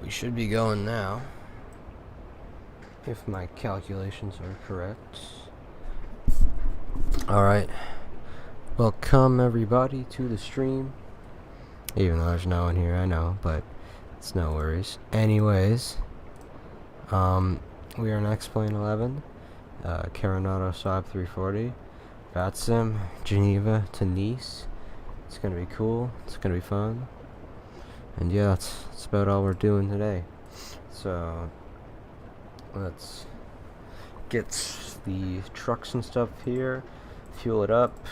We should be going now, if my calculations are correct. Alright, welcome everybody to the stream. Even though there's no one here, I know, but it's no worries. Anyways, we are in X-Plane 11, Carenado Saab 340, Sim, Geneva to Nice. It's gonna be cool, it's gonna be fun. And yeah, that's about all we're doing today. So let's get the trucks and stuff here, fuel it up,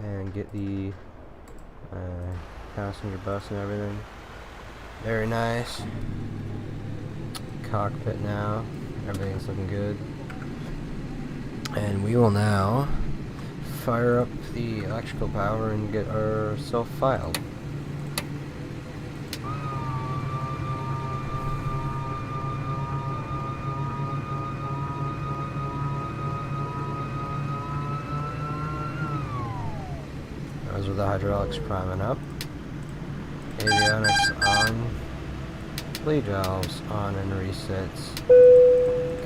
and get the passenger bus and everything. Very nice. Cockpit now. Everything's looking good. And we will now fire up the electrical power and get ourselves filed. Those are the hydraulics priming up. Avionics on. Bleed valves on and resets.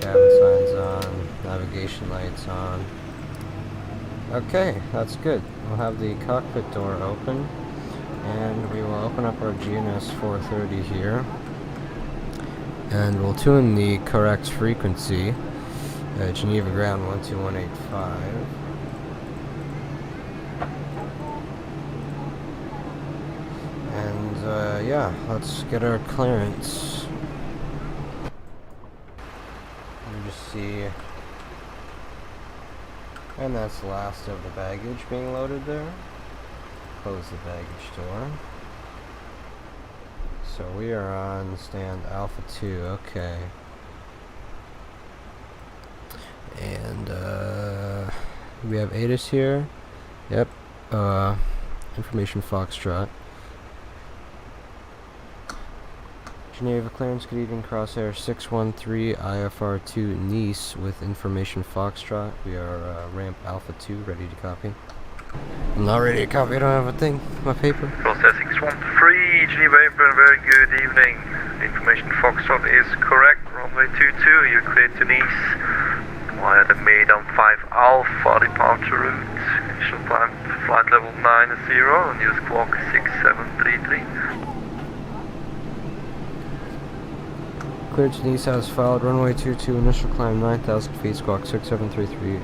Cabin signs on. Navigation lights on. Okay, that's good. We'll have the cockpit door open. And we will open up our GNS 430 here. And we'll tune the correct frequency. Geneva ground 12185. Yeah, let's get our clearance. You just see, and that's the last of the baggage being loaded there. Close the baggage door. So we are on stand Alpha 2, okay. And we have ATIS here. Yep. Information Foxtrot. Geneva clearance, good evening, crosshair 613 IFR2 Nice with information Foxtrot. We are ramp Alpha 2, ready to copy. I'm not ready to copy, I don't have a thing, my paper. Crosshair 613, Geneva apron, very good evening. Information Foxtrot is correct, runway 22, you're cleared to Nice. Via the Maiden 5 Alpha departure route. Initial climb flight level 90 and use squawk 6733. Cleared to Nice has filed runway 22, initial climb 9,000 feet, squawk 6733,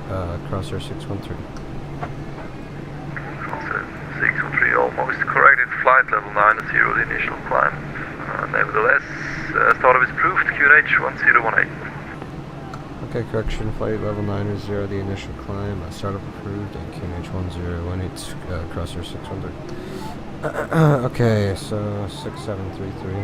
crosshair 613. Crosshair 613, almost corrected, flight level 90, the initial climb. Nevertheless, startup is approved, QNH 1018. Okay, correction, flight level 90, the initial climb, startup approved, and QNH 1018, crosshair 613. Okay, so 6733.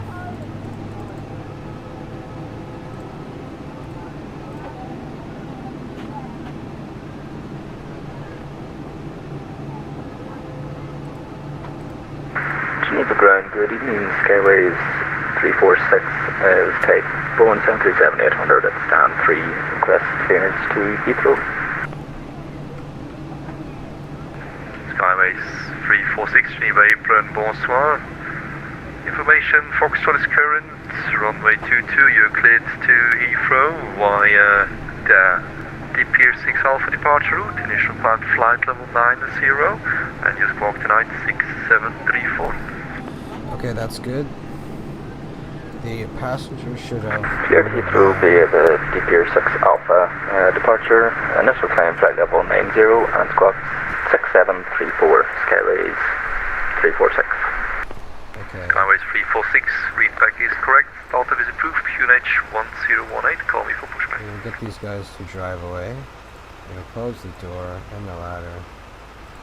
Ground, good evening, Skyways 346 is type Boeing 737-800 at stand 3, request clearance to Heathrow. Skyways 346, Geneva apron, bonsoir. Information, Foxtrot is current, runway 22, you're cleared to Heathrow via the Pier 6 Alpha departure route, initial climb flight level 90, and use squawk tonight 6734. Okay, that's good. The passengers should have... Clear to Heathrow via the Pier 6 Alpha departure, initial climb flight level 90 and squawk 6734, Skyways 346. Okay. Skyways 346, readback is correct, startup is approved, QNH 1018, call me for pushback. We'll get these guys to drive away. We'll close the door and the ladder.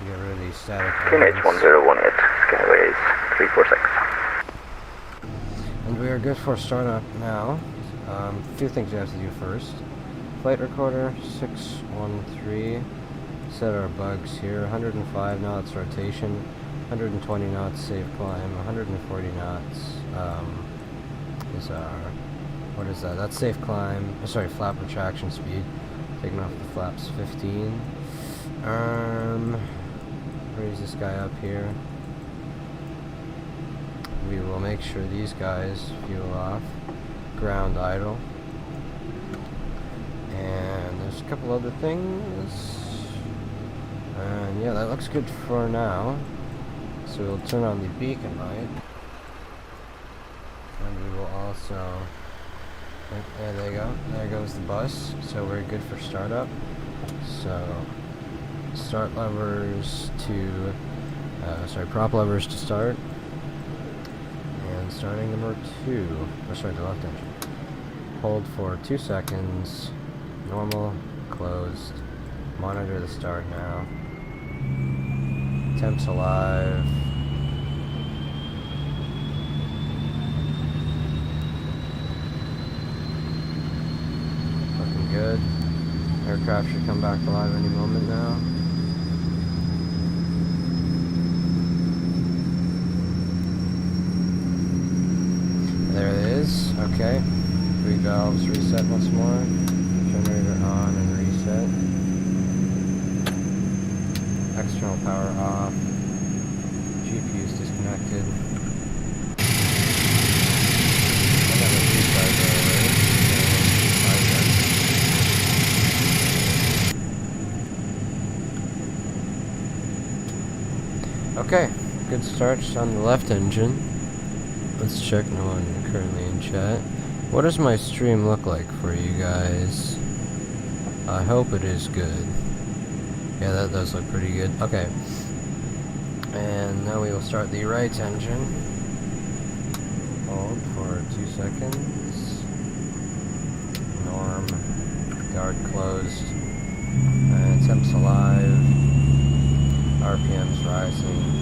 Get rid of these static QNH 1018, Skyways 346. And we are good for startup now. A few things we have to do first. Flight recorder 613. Set our bugs here. 105 knots rotation. 120 knots safe climb. 140 knots is our... What is that? That's safe climb. Sorry, flap retraction speed. Taking off the flaps 15. Raise this guy up here. we will make sure these guys fuel off. Ground idle. And there's a couple other things. And yeah, that looks good for now. So we'll turn on the beacon light. And we will also... There they go. There goes the bus. So we're good for startup. So start levers to... prop levers to start. And starting number 2. Or sorry, the left engine. Hold for 2 seconds. Normal. Closed. Monitor the start now. Temps alive. Looking good. Aircraft should come back alive any moment now. There it is. Okay. 3 valves reset once more. Generator on and reset. External power off. GPU's disconnected. I got the restart there, right? Okay, good starts on the left engine. Let's check, no one currently in chat. What does my stream look like for you guys? I hope it is good. Yeah, that does look pretty good. Okay. And now we will start the right engine. Hold for 2 seconds. Norm. Guard closed. And temps alive. RPMs rising.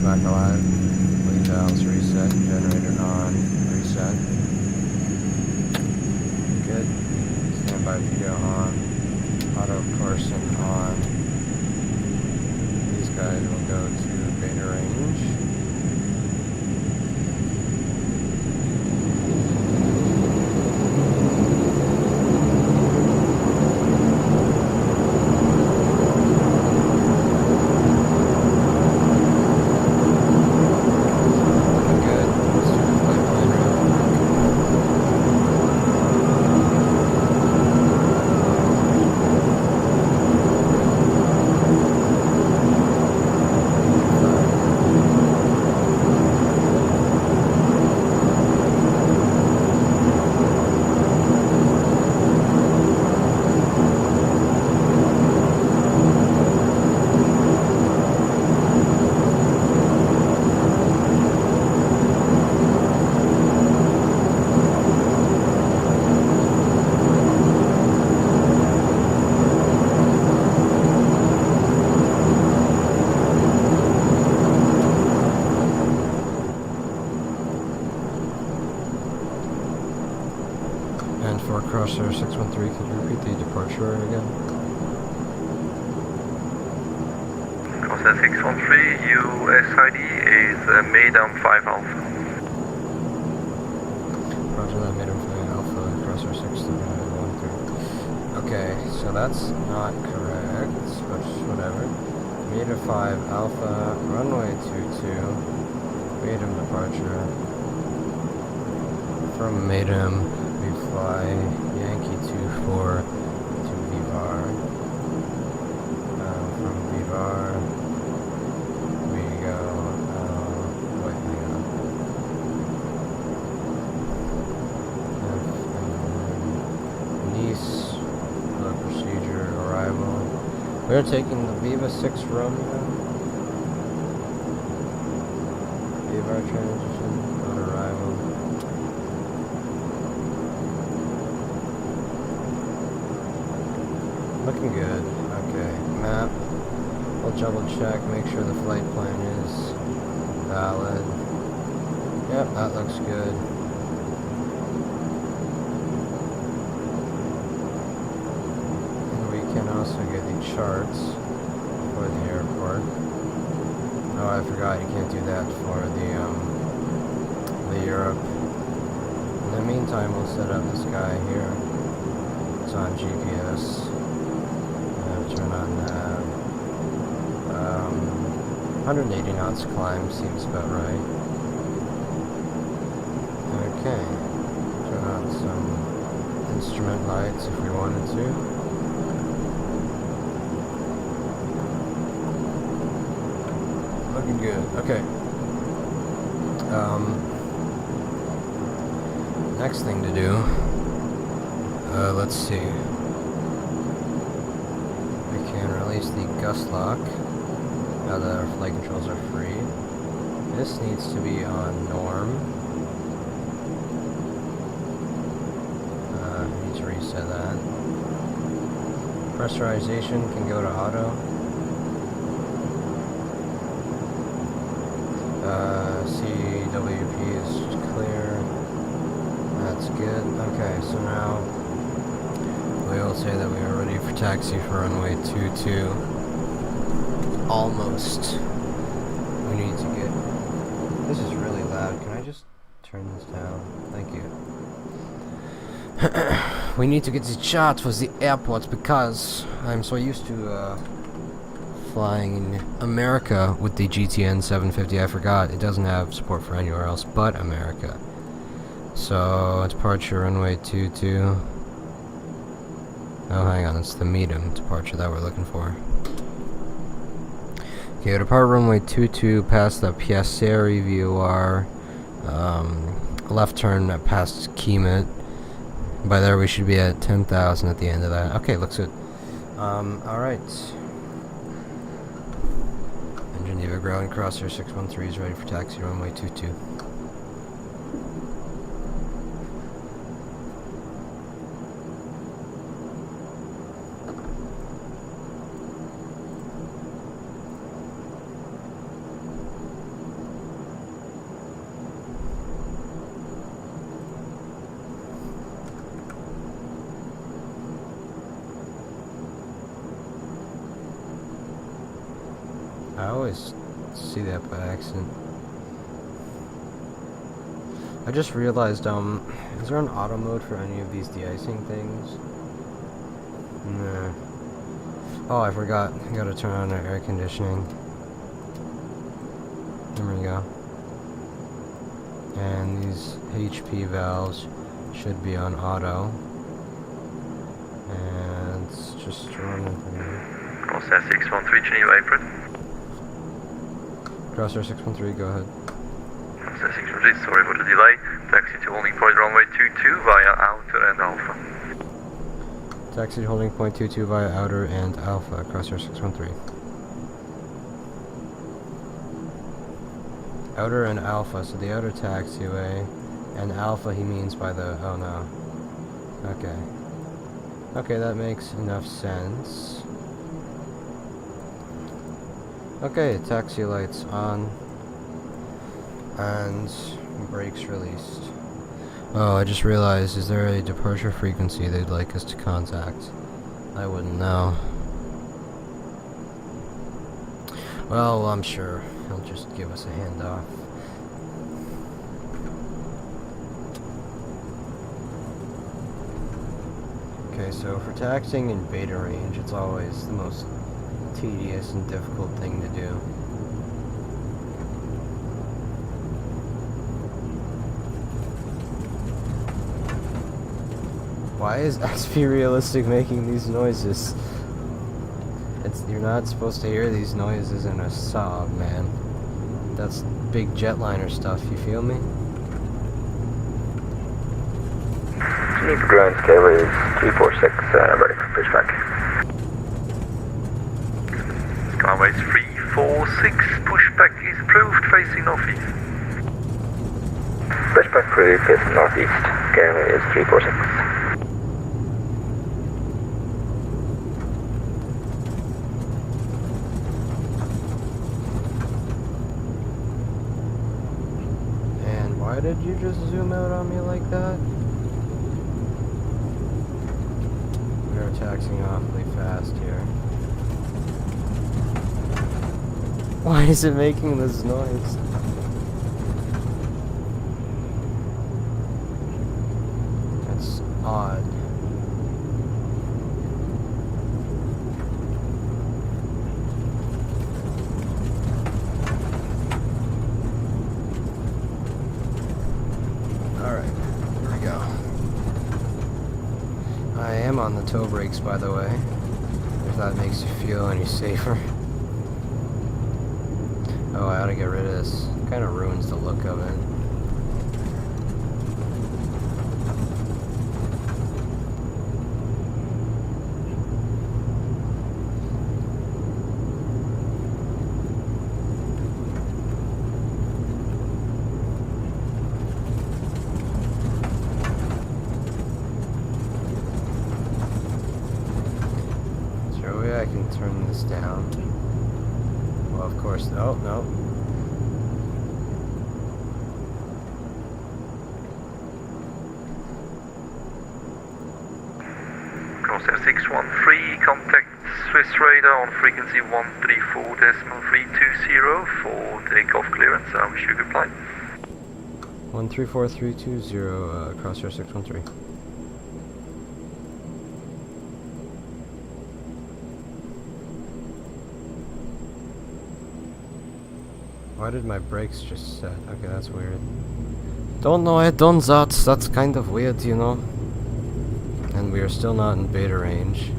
Back alive. Lead valves reset. Generator on. Reset. Good. Standby video on. Auto Carson on. These guys will go to beta range. Crosser 613, could you repeat the departure again? Crosser 613, USID is Maiden 5 Alpha. Roger that, Maiden 5 Alpha, Crosser 613. Okay, so that's not correct, but whatever. Maiden 5 Alpha, runway 22, Maiden departure. From Maiden, we fly Yankee 24 to Vivar. From Vivar, we go, wait, hang on. Nice, procedure, arrival. We're taking the Viva 6 Romeo. Vivar transition, on arrival. Looking good. Okay, map. We'll double check, make sure the flight plan is valid. Yep, that looks good. And we can also get the charts for the airport. Oh, I forgot you can't do that for the Europe. In the meantime, we'll set up this guy here. It's on GPS. Turn on nav. 180 knots climb seems about right. Okay. Turn on some instrument lights if we wanted to. Looking good. Okay. Next thing to do. Let's see. We can release the gust lock. Now that our flight controls are free. This needs to be on norm. I need to reset that. Pressurization can go to auto. CWP is clear. That's good. Okay, so now we will say that we are ready for taxi for runway 22. Almost. We need to get... This is really loud. Can I just turn this down? Thank you. We need to get the chart for the airport because I'm so used to flying in America with the GTN 750. I forgot it doesn't have support for anywhere else but America. So departure runway 22. Oh, hang on, it's the medium departure that we're looking for. Okay, depart runway 22 past the Piacere VOR. Left turn past Kemet. By there we should be at 10,000 at the end of that. Okay, looks good. Alright. Geneva ground crosshair 613 is ready for taxi runway 22. I always see that by accident. I just realized, is there an auto mode for any of these de-icing things? Nah. Oh, I forgot. I gotta turn on our air conditioning. There we go. And these HP valves should be on auto. And it's just running through. Crosshair 613 Geneva apron. Crosshair 613, go ahead. Crosshair 613, sorry for the delay. Taxi to holding point runway 22 via outer and alpha. Taxi holding point 22 via outer and alpha. Crosshair 613. Outer and alpha, so the outer taxiway. And alpha he means by the... oh no. Okay. Okay, that makes enough sense. Okay, taxi lights on. And brakes released. Oh, I just realized, is there a departure frequency they'd like us to contact? I wouldn't know. Well, I'm sure he'll just give us a handoff. Okay, so for taxiing in beta range, it's always the most tedious and difficult thing to do. Why is XP Realistic making these noises? You're not supposed to hear these noises in a Saab, man. That's big jetliner stuff, you feel me? Geneva ground scale is 346, ready for pushback. Skyway 346, pushback is approved, facing northeast. Pushback through facing northeast, scale is 346. Why did you just zoom out on me like that? We are we're taxiing awfully fast here. Why is it making this noise? That's odd. Alright, here we go. I am on the toe brakes, by the way, if that makes you feel any safer. Oh, I ought to get rid of this. Kind of ruins the look of it. Is there a way I can turn this down? Well, of course. Oh, no. Crosshair 613, contact Swiss radar on frequency 134.320 for takeoff clearance. I wish you a good flight. 134320, crosshair 613. Why did my brakes just set? Okay, that's weird. Don't know I done that. That's kind of weird, you know. And we are still not in beta range.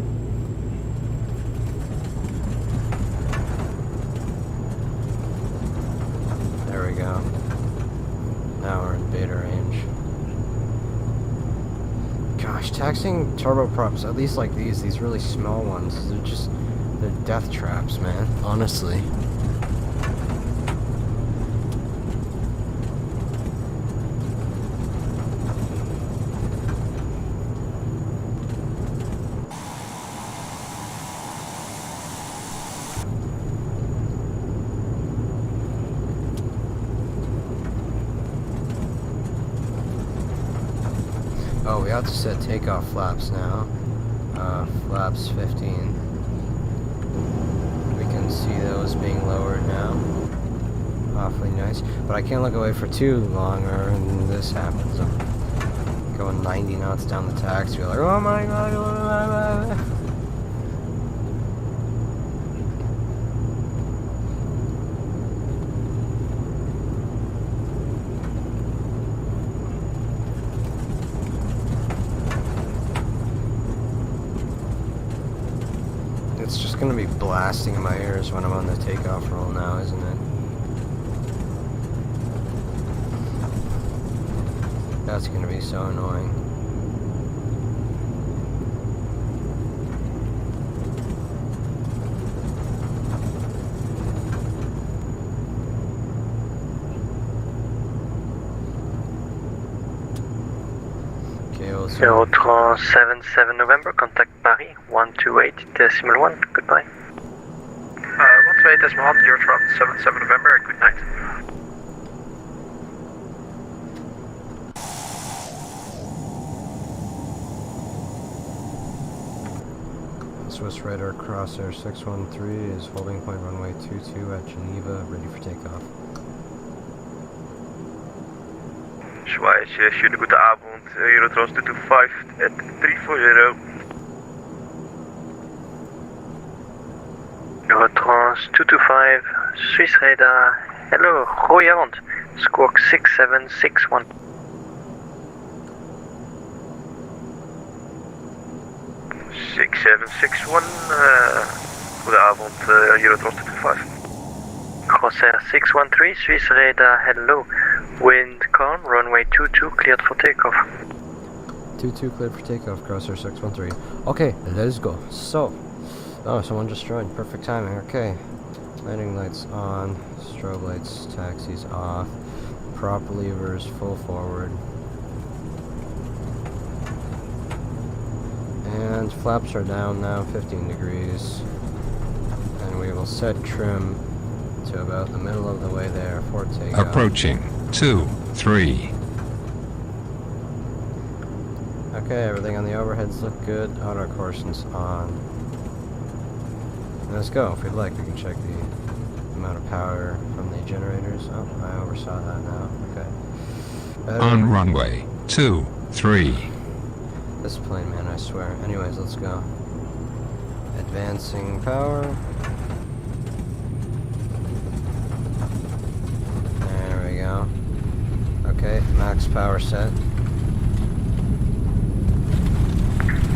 There we go. Now we're in beta range. Gosh, taxing turboprops, at least like these really small ones, they're death traps, man. Honestly. Oh, we have to set takeoff flaps now. Flaps 15. We can see those being lowered now. Awfully nice. But I can't look away for too long or this happens. I'm going 90 knots down the taxi. You're like, oh my god. It's just gonna be blasting in my ears when I'm on the takeoff roll now, isn't it? That's gonna be so annoying. Okay, well, so 077 November, contact Paris, 128.1, goodbye. 128.1, Eurotron 77 November, good night. Swiss Radar Crosshair 613 is holding point runway 22 at Geneva, ready for takeoff. Schweiz, schöne gute Abend, Eurotron 225 at 340. Eurotrans 225, Swiss radar, hello, goedenavond, squawk 6761. Six 761, goedenavond, Eurotron 225. Crosshair 613, Swiss radar, hello, wind calm, runway 22, cleared for takeoff. 22 cleared for takeoff, Crosshair 613. Okay, let's go. So, oh, someone just joined. Perfect timing. Okay. Landing lights on. Strobe lights, taxis off. Prop levers full forward. And flaps are down now, 15 degrees. And we will set trim to about the middle of the way there for takeoff. Approaching 2-3. Okay, everything on the overheads look good. Auto coursen's on. Let's go. If we'd like, we can check the amount of power from the generators. Oh, I oversaw that now. Okay. On runway 23. This plane, man, I swear. Anyways, let's go. Advancing power. There we go. Okay, max power set.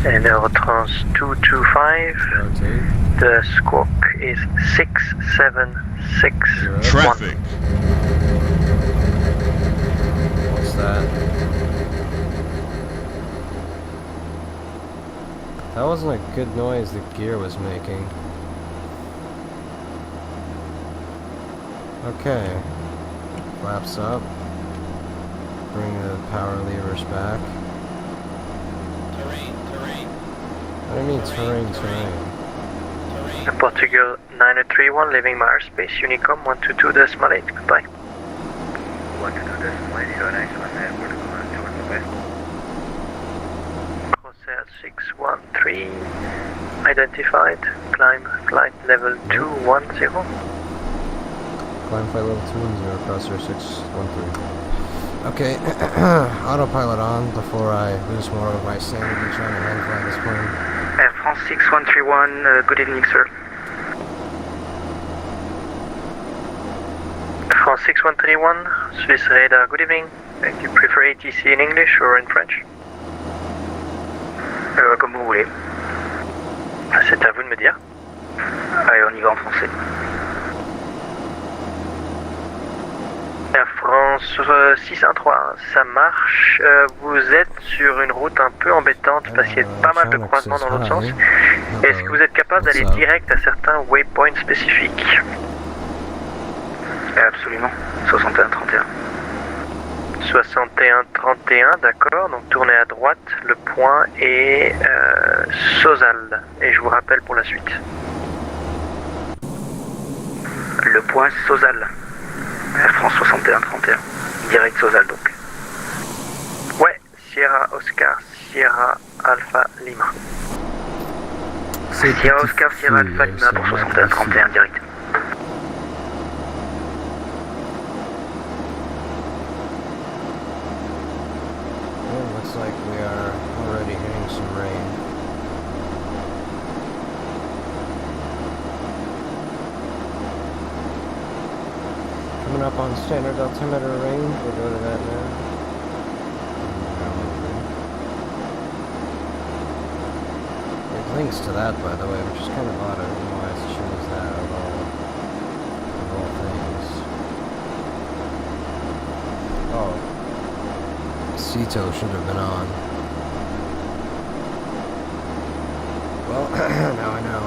And Eurotrans 225. Rotate. The squawk is 6761. Traffic. What's that? That wasn't a good noise the gear was making. Okay. Flaps up. Bring the power levers back. What do you mean terrain? Portugal 9031 leaving my airspace. Unicom 122.8. Goodbye. 122.8, go next one, Portugal 91 west. Corsair 613 identified. Climb flight level 210. Climb flight level 210, Crosshair 613. Okay, autopilot on before I lose more of my sanity trying to hand fly this plane. Air France 6131, good evening, sir. France 6131, Swiss radar, good evening. Do you prefer ATC in English or in French? Comme vous voulez. C'est à vous de me dire. Allez, on y va en français. Air France 613, ça marche. Vous êtes sur une route un peu embêtante parce qu'il y a pas mal de croisements dans l'autre sens. Est-ce que vous êtes capable d'aller direct à certains waypoints spécifiques? Absolument. 6131. 6131, d'accord. Donc tournez à droite. Le point est Sozal. Et je vous rappelle pour la suite. Le point Sozal. Air France 6131. Direct Sozal donc. Ouais, Sierra Oscar, Sierra Alpha Lima. Sierra Oscar, Sierra Alpha Lima pour 6131 direct. Looks like we are already hitting some rain. Coming up on standard altimeter range, we'll go to that now. It links to that, by the way, which is kind of odd. I don't know why it shows that of all things. Oh. Ceto should have been on. Well, now I know.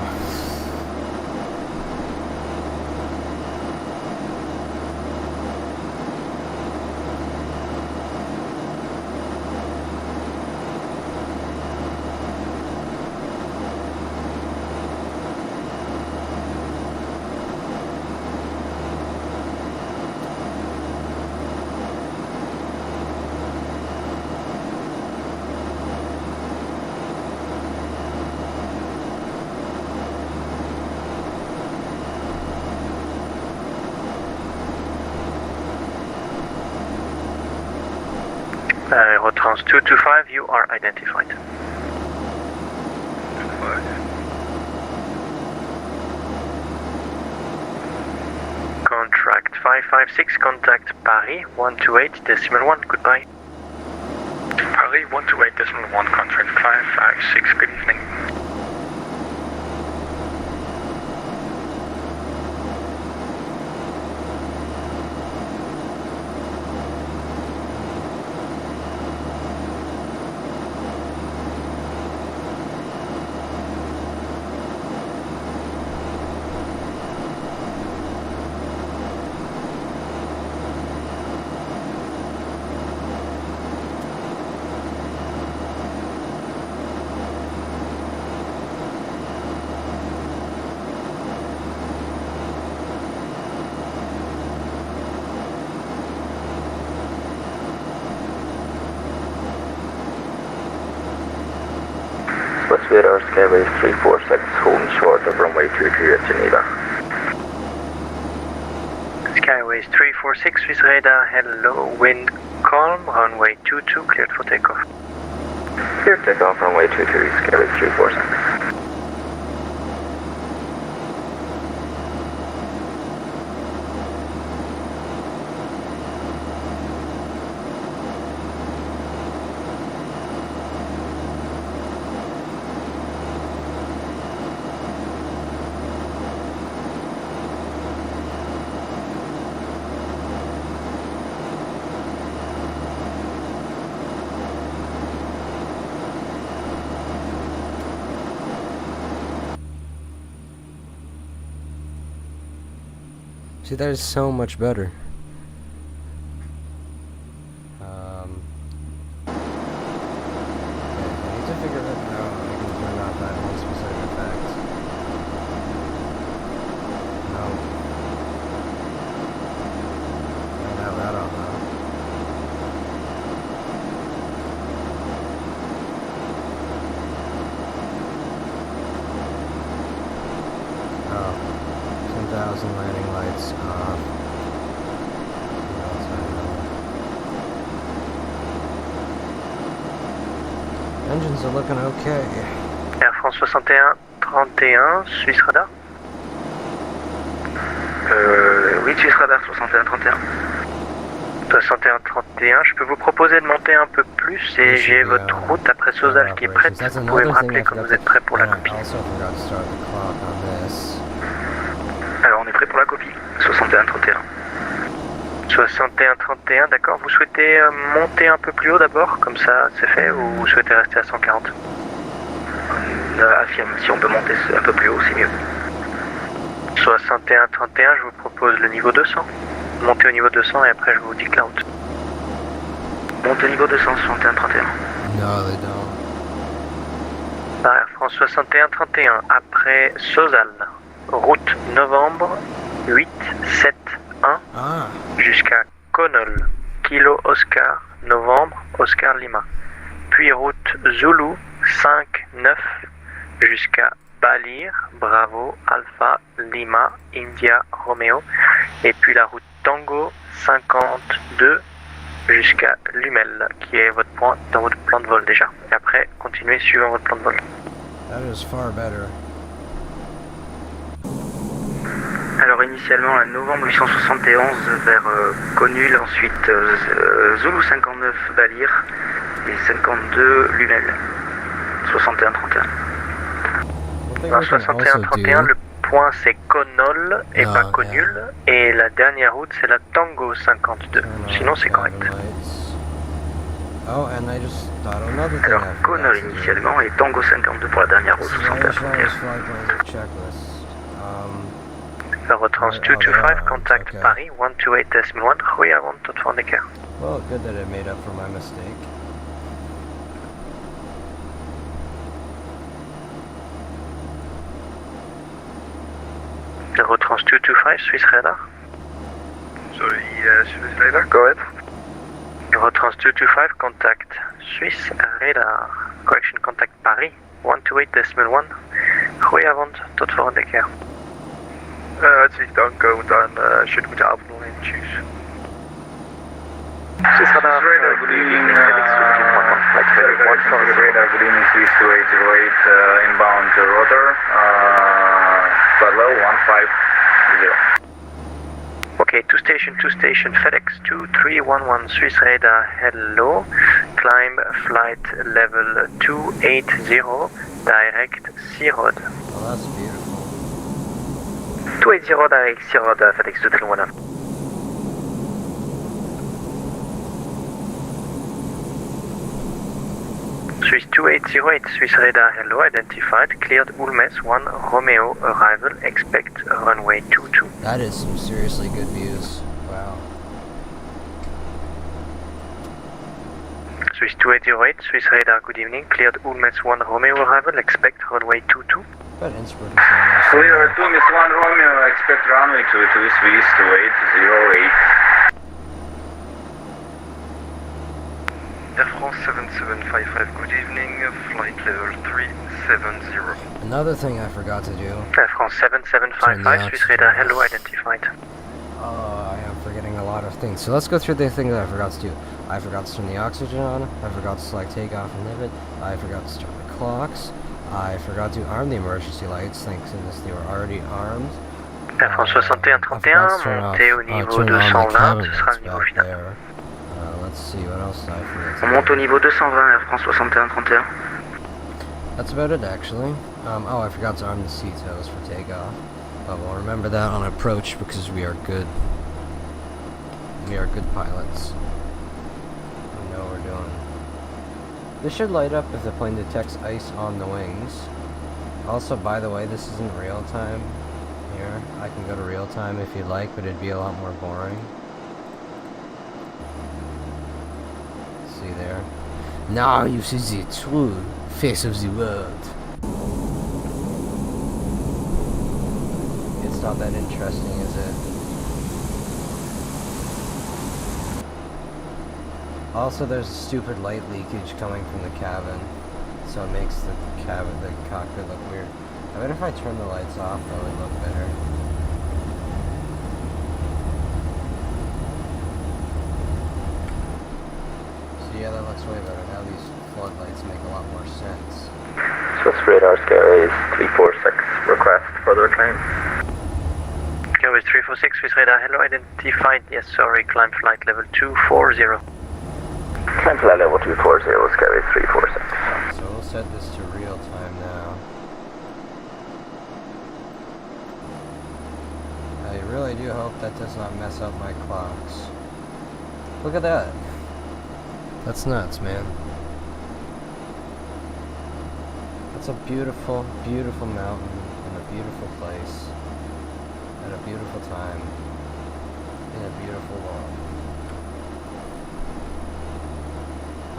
Aerotrans 225, you are identified. Contract 556, contact Paris 128.1, goodbye. Paris 128.1, contract 556, good evening. radar, Skyway 346, holding short of runway 22 at Geneva. Skyways 346, Swiss radar, hello, wind calm, runway 22, cleared for takeoff. Clear takeoff, runway 22, Skyway 346. See, that is so much better. Okay, I need to figure out how I can turn off that one specific effect. No. I have that on though. Oh. 10,000 landing lights off. What else I know? Engines are looking okay. Air France 61, 31, Suisse radar. Oui, Swiss radar 61-31. 61-31, je peux vous proposer de monter un peu plus et j'ai votre route après Sauzal qui est prête. Vous pouvez me rappeler quand vous êtes prêt pour la copie. I also forgot to start the clock on this. Alors, on est prêt pour la copie. 61-31. 61-31, d'accord. Vous souhaitez monter un peu plus haut d'abord, comme ça c'est fait, ou vous souhaitez rester à 140? Affirme, si on peut monter un peu plus haut, c'est mieux. 61-31, je vous propose le niveau 200. Montez au niveau 200 et après je vous dis que la route. Monte au niveau 200, 61-31. No, they don't. Par Air France 61-31, après Sauzal, route novembre 871 Ah, jusqu'à Connol, Kilo Oscar, novembre, Oscar Lima. Puis route Zulu 5-9 jusqu'à Balir, Bravo, Alpha, Lima, India, Romeo. Et puis la route Tango 52 jusqu'à Lumel, qui est votre point dans votre plan de vol déjà. Et après, continuez suivant votre plan de vol. that is far better. Alors, initialement, à novembre 871 vers Connul, ensuite Zulu 59 Balir et 52 Lumel. 61-31. One thing Dans we can also 61-31, do. le point c'est Connol et Ah, pas yeah. Connul. Et la dernière route c'est la Tango 52. Turn off Sinon c'est correct. driving lights. Oh, and I just thought of another thing Alors, I forgot Connol to do. initialement et Tango 52 pour la dernière route. This is why I just 61-31. always flag laser checklist. Eurotrans Oh, they 225, are, contact okay. Paris 128.1, goeie avond tot volgende keer. Well, good that it made up for my mistake. Eurotrans 225, Swiss radar. Sorry, Swiss radar, go ahead. Eurotrans 225, contact Swiss radar. Correction, contact Paris 128.1, goeie avond tot volgende keer. Hartelijk dank, dan schönen guten Abend noch in Tschüss. Swiss radar, good evening. Swiss radar, good evening. Swiss 2808 inbound rotor. Flight level 150. Okay, two station, FedEx 2311, Swiss radar, hello. Climb flight level 280, direct C-Road. Well, that's beautiful. 280 direct C-Road, FedEx 2311. Swiss 2808, Swiss radar, hello, identified, cleared Ulmes 1 Romeo, arrival, expect runway 22. That is some seriously good views. Wow. Swiss 2808, Swiss radar, good evening, cleared Ulmes 1 Romeo, arrival, expect runway 22. But Innsbruck is nice. Clear 2 Miss 1 Romeo, expect runway 22, Swiss 2808. Air France 7755, good evening, flight level 370. Another thing I forgot to do. Air France 7755, Swiss radar, hello, identified. Oh, I am forgetting a lot of things. So let's go through the things that I forgot to do. I forgot to turn the oxygen on. I forgot to select takeoff and limit. I forgot to start the clocks. I forgot to arm the emergency lights, thanks to this they were already armed. Air France 6131, montez au niveau 220, ce sera le niveau final. Let's see, what else did I forget? On monte au niveau 220, Air France 6131. That's about it, actually. Oh, I forgot to arm the seats. That was for takeoff. But we'll remember that on approach because we are good. We are good pilots. We know what we're doing. This should light up if the plane detects ice on the wings. Also, by the way, this isn't real time here. I can go to real time if you'd like, but it'd be a lot more boring. See there? Now you see the true face of the world. It's not that interesting, is it? Also, there's a stupid light leakage coming from the cabin, so it makes the cockpit look weird. I bet if I turn the lights off, that would look better. Yeah, that looks way better. Now these floodlights make a lot more sense. Swiss radar Skyways 346, request further climb. Skyways 346, Swiss radar, hello, identified. Yes, sorry, climb flight level 240. Climb flight level 240, Skyways 346. So we'll set this to real time now. I really do hope that does not mess up my clocks. Look at that. That's nuts, man. That's a beautiful, beautiful mountain in a beautiful place at a beautiful time in a beautiful world.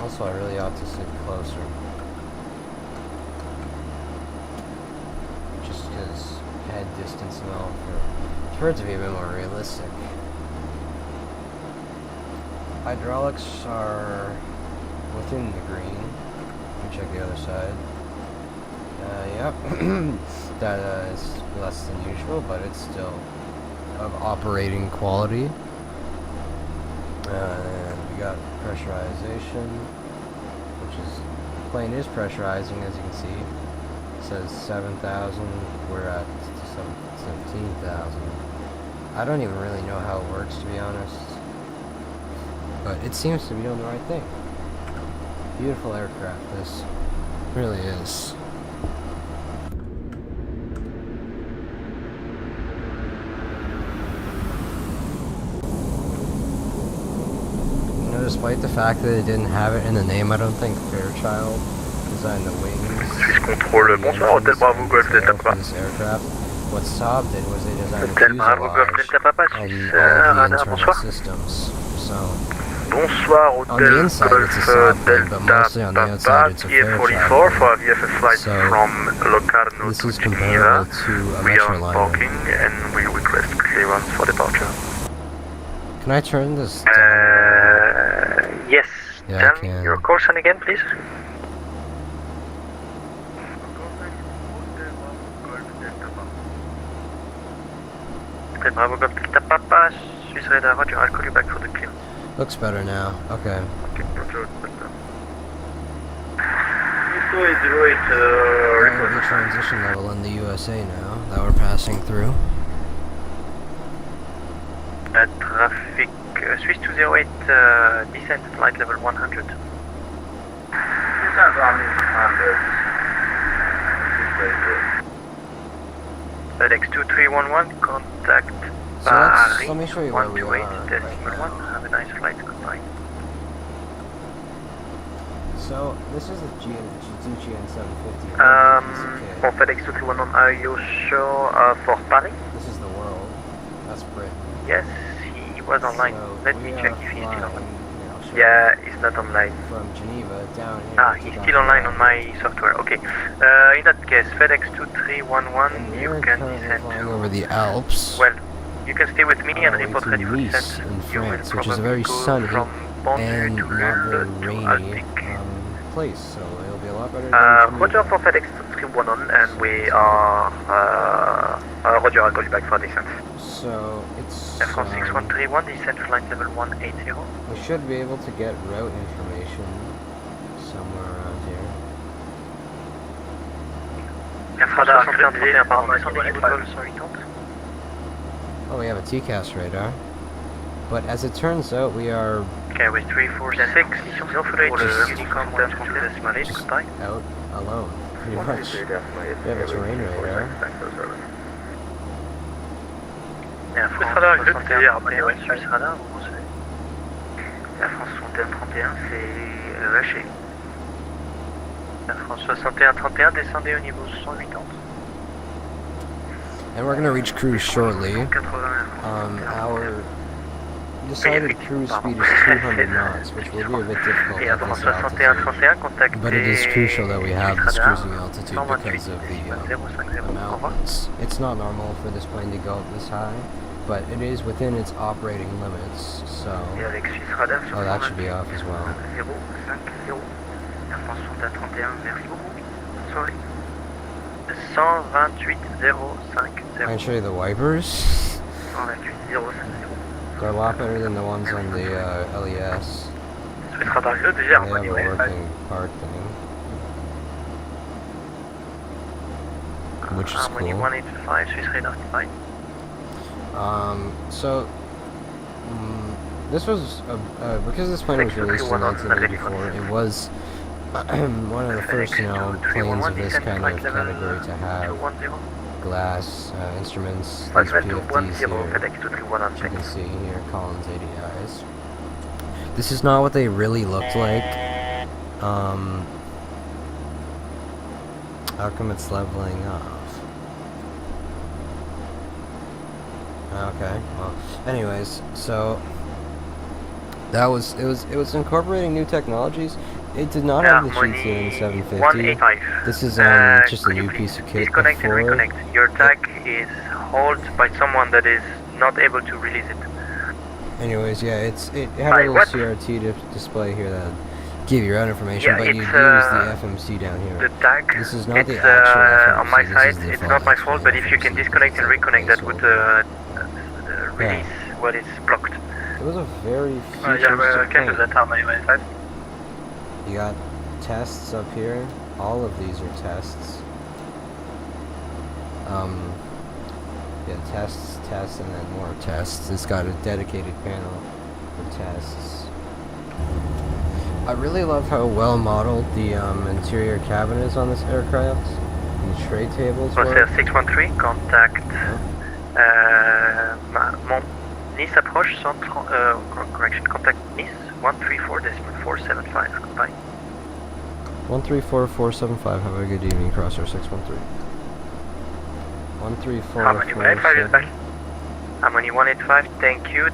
Also, I really ought to sit closer. Just because head distance and all for it to be a bit more realistic. Hydraulics are within the green. Let me check the other side. Yep. That is less than usual, but it's still of operating quality. And we got pressurization, which is, the plane is pressurizing, as you can see. It says 7,000, we're at 17,000. I don't even really know how it works, to be honest. But it seems to be doing the right thing. Beautiful aircraft, this really is. You know, despite the fact that it didn't have it in the name, I don't think Fairchild designed the wings. Swiss Control, bonsoir, Hotel Bravo Golf Delta For Papa. this aircraft. What Saab did was they designed the Hotel Bravo Golf fuselage Delta Papa, and Suisse all the radar, internal bonsoir. systems. So Bonsoir, on the Hotel inside it's a Golf Saab plane, but mostly on the Delta outside Papa, it's a TF44 Fairchild. for a VFS flight So, from Locarno this to is Geneva. comparable to a We are Metroliner. parking and we request clearance for departure. Can I turn this down? Yes. Yeah, I Tell me can. your call sign again, please. Hotel Bravo Golf Delta Papa, Swiss radar, roger, I'll call you back for the clearance. Looks better now. Okay. Okay, roger, Delta. We're at the transition level in the USA now that we're passing through. Traffic, Swiss 208, descent flight level 100. FedEx 2311, contact So Paris let me show you where we 128 are decimal right 1. now. Have a nice flight, goodbye. So this is the GN 750. For FedEx 2311, are you sure for Paris? This is the world. That's Britain. Yes, he was online. So Let we me are check if he's still flying, online. here, I'll show Yeah, he's not online. you, from Geneva down here. Ah, to he's down still online here. on my software. Okay. In that case, FedEx And 2311, you we're can currently descend flying to... over the Alps. Well, you can stay with me and way report to ready for Nice descent. in You will France, which is a probably very go sunny from and pendu not very to rainy Alpic. place, so it'll be a lot better than Roger for FedEx to 1 on, and we are Roger, I'll call you back for descent. So it's Air France 6131, descent flight level 180. we should be able to get route information somewhere around here. Air France 6131, pardon, descendez niveau de vol 180. Oh, we have a TCAS radar. But as it turns out, we are Okay, with 346, no footage, Unicom 120 decimal 8, just goodbye. out alone, pretty much. We have a terrain radar. Air France 6131, Suisse radar, vous recevez. Air France 6131, c'est lâché. Air France 6131, descendez au niveau 180. And we're gonna reach cruise shortly. Our decided cruise speed is 200 knots, which will be a bit difficult Et at avant this 6131, altitude. contactez But it is crucial that we have this radar, cruising altitude because of the mountains. It's not normal for this plane to go up this high, but it is within its operating limits, so... Et avec Suisse radar, Oh, that should be off as well. 050. Air France 6131, merci beaucoup. Sorry. 128 050. I can show you the wipers. 128 050. They're a lot better than the ones on the LES. Suisse radar, déjà, They have a Harmony Wave. working part thing, which is Harmony cool. 185, Swiss radar, goodbye. So this was because this plane was released in 1984. It was one of the first, planes of this kind of category to have 210. glass instruments. These Passenger PFDs 210, here, FedEx 231, as you can see here, Collins ADIs. This is not what they really looked like. How come it's leveling off? Okay, well, anyways, so that was it was incorporating new technologies. It did not have the cheats here in 750. 185. This is just a could you new please piece of kit disconnect and before. reconnect. Your tag is held by someone that is not able to release it. Anyways, yeah, it had By a little what? CRT display here that give you route information, Yeah, but you use it's, the FMC down here. The tag, This is not it's the actual FMC, on my this side, is the it's not my file fault, but if you can FMC, disconnect and it's reconnect, that would placeholder. release what is blocked. It was a very Yeah, futuristic can do plane. that, Harmony Wave 5. You got tests up here. All of these are tests. Yeah, tests, and then more tests. It's got a dedicated panel for tests. I really love how well modeled the interior cabin is on this aircraft. The tray tables Corsair work. 613, contact. Nice approche, correction, contact Nice 134.475. Goodbye. 134475. Have a good evening, Crosshair 613. Harmony 185 is back. 1344. Harmony 185, thank you.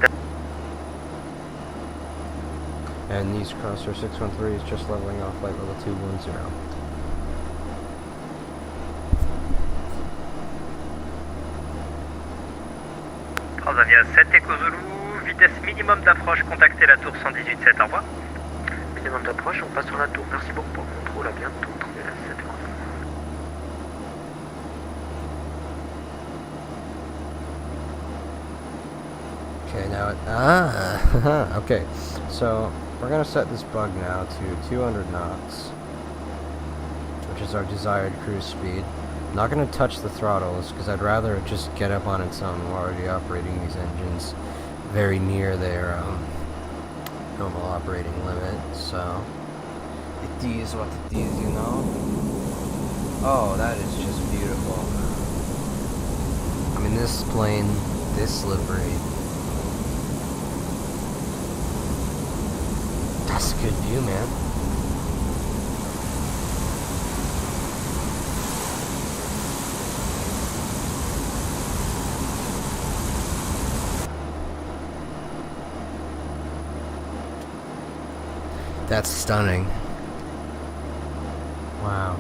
And these Crosshair 613 is just leveling off flight level 210. Transavia 7 Echo Zulu, vitesse minimum d'approche, contactez la tour 118.7, au revoir. Minimum d'approche, on passe sur la tour, merci beaucoup pour le contrôle, à bientôt, Transavia 7 Echo Zulu. Okay, now okay, so we're gonna set this bug now to 200 knots, which is our desired cruise speed. I'm not gonna touch the throttles because I'd rather it just get up on its own. We're already operating these engines very near their normal operating limit, so it is what it is, you know. Oh, that is just beautiful. I mean, this plane, this livery. That's a good view, man. That's stunning. Wow.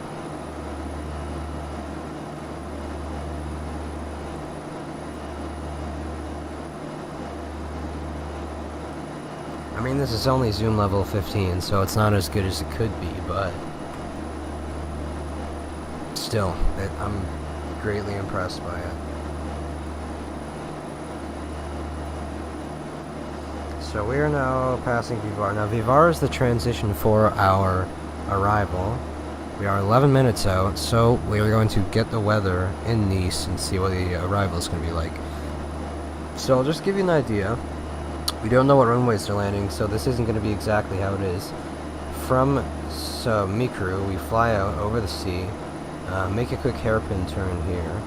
I mean, this is only zoom level 15, so it's not as good as it could be, but still, I'm greatly impressed by it. So we are now passing Vivar. Now Vivar is the transition for our arrival. We are 11 minutes out, so we are going to get the weather in Nice and see what the arrival is going to be like. So I'll just give you an idea. We don't know what runways they're landing, so this isn't going to be exactly how it is. From Mikuru, we fly out over the sea, make a quick hairpin turn here,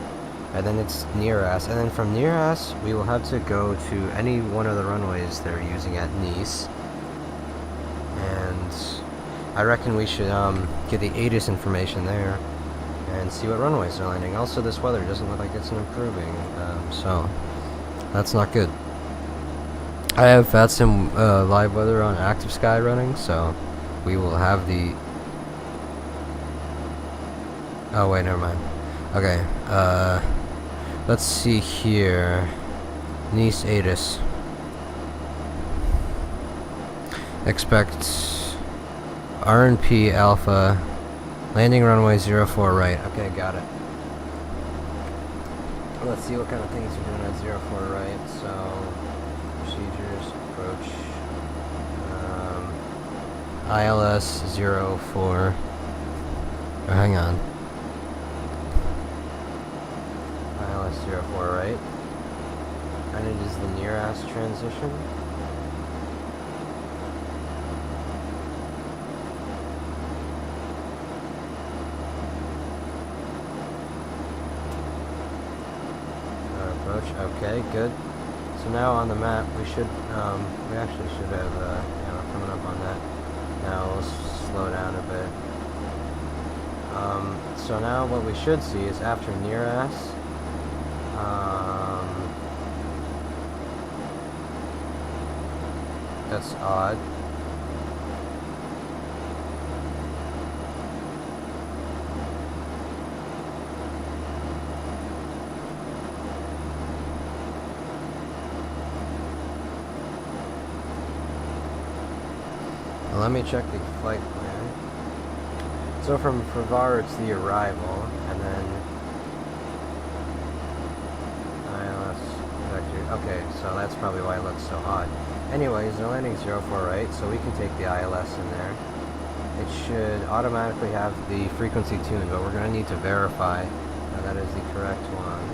and then it's Niras, and then from Niras we will have to go to any one of the runways they're using at Nice, and I reckon we should get the ATIS information there and see what runways they're landing. Also, this weather doesn't look like it's improving, so that's not good. I have VATSIM live weather on Active Sky running, so we will have the... Oh wait, never mind. Okay, let's see here. Nice ATIS. Expect RNP Alpha, landing runway 04 right. Okay, got it. Let's see what kind of things we're doing at 04 right. So, procedures, approach, ILS 04. Oh, hang on. ILS 04 right. And it is the near-ass transition. Approach. Okay, good. So now on the map, we should, we actually should have, yeah, we're coming up on that. Now we'll slow down a bit. So now what we should see is after Niras, that's odd. Let me check the flight plan. So from Favar it's the arrival, and then ILS vector. Okay, so that's probably why it looks so odd. Anyways, they're landing 04 right, so we can take the ILS in there. It should automatically have the frequency tuned, but we're going to need to verify that is the correct one.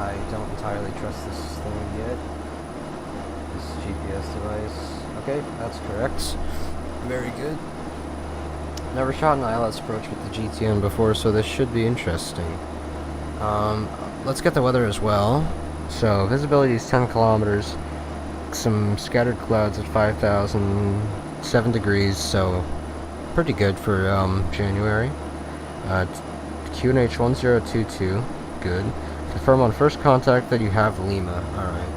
I don't entirely trust this thing yet. This GPS device. Okay, that's correct. Very good. Never shot an ILS approach with the GTN before, so this should be interesting. Let's get the weather as well. So, visibility is 10 kilometers. Some scattered clouds at 5,000, 7 degrees, so pretty good for January. QNH 1022, good. Confirm on first contact that you have Lima. Alright.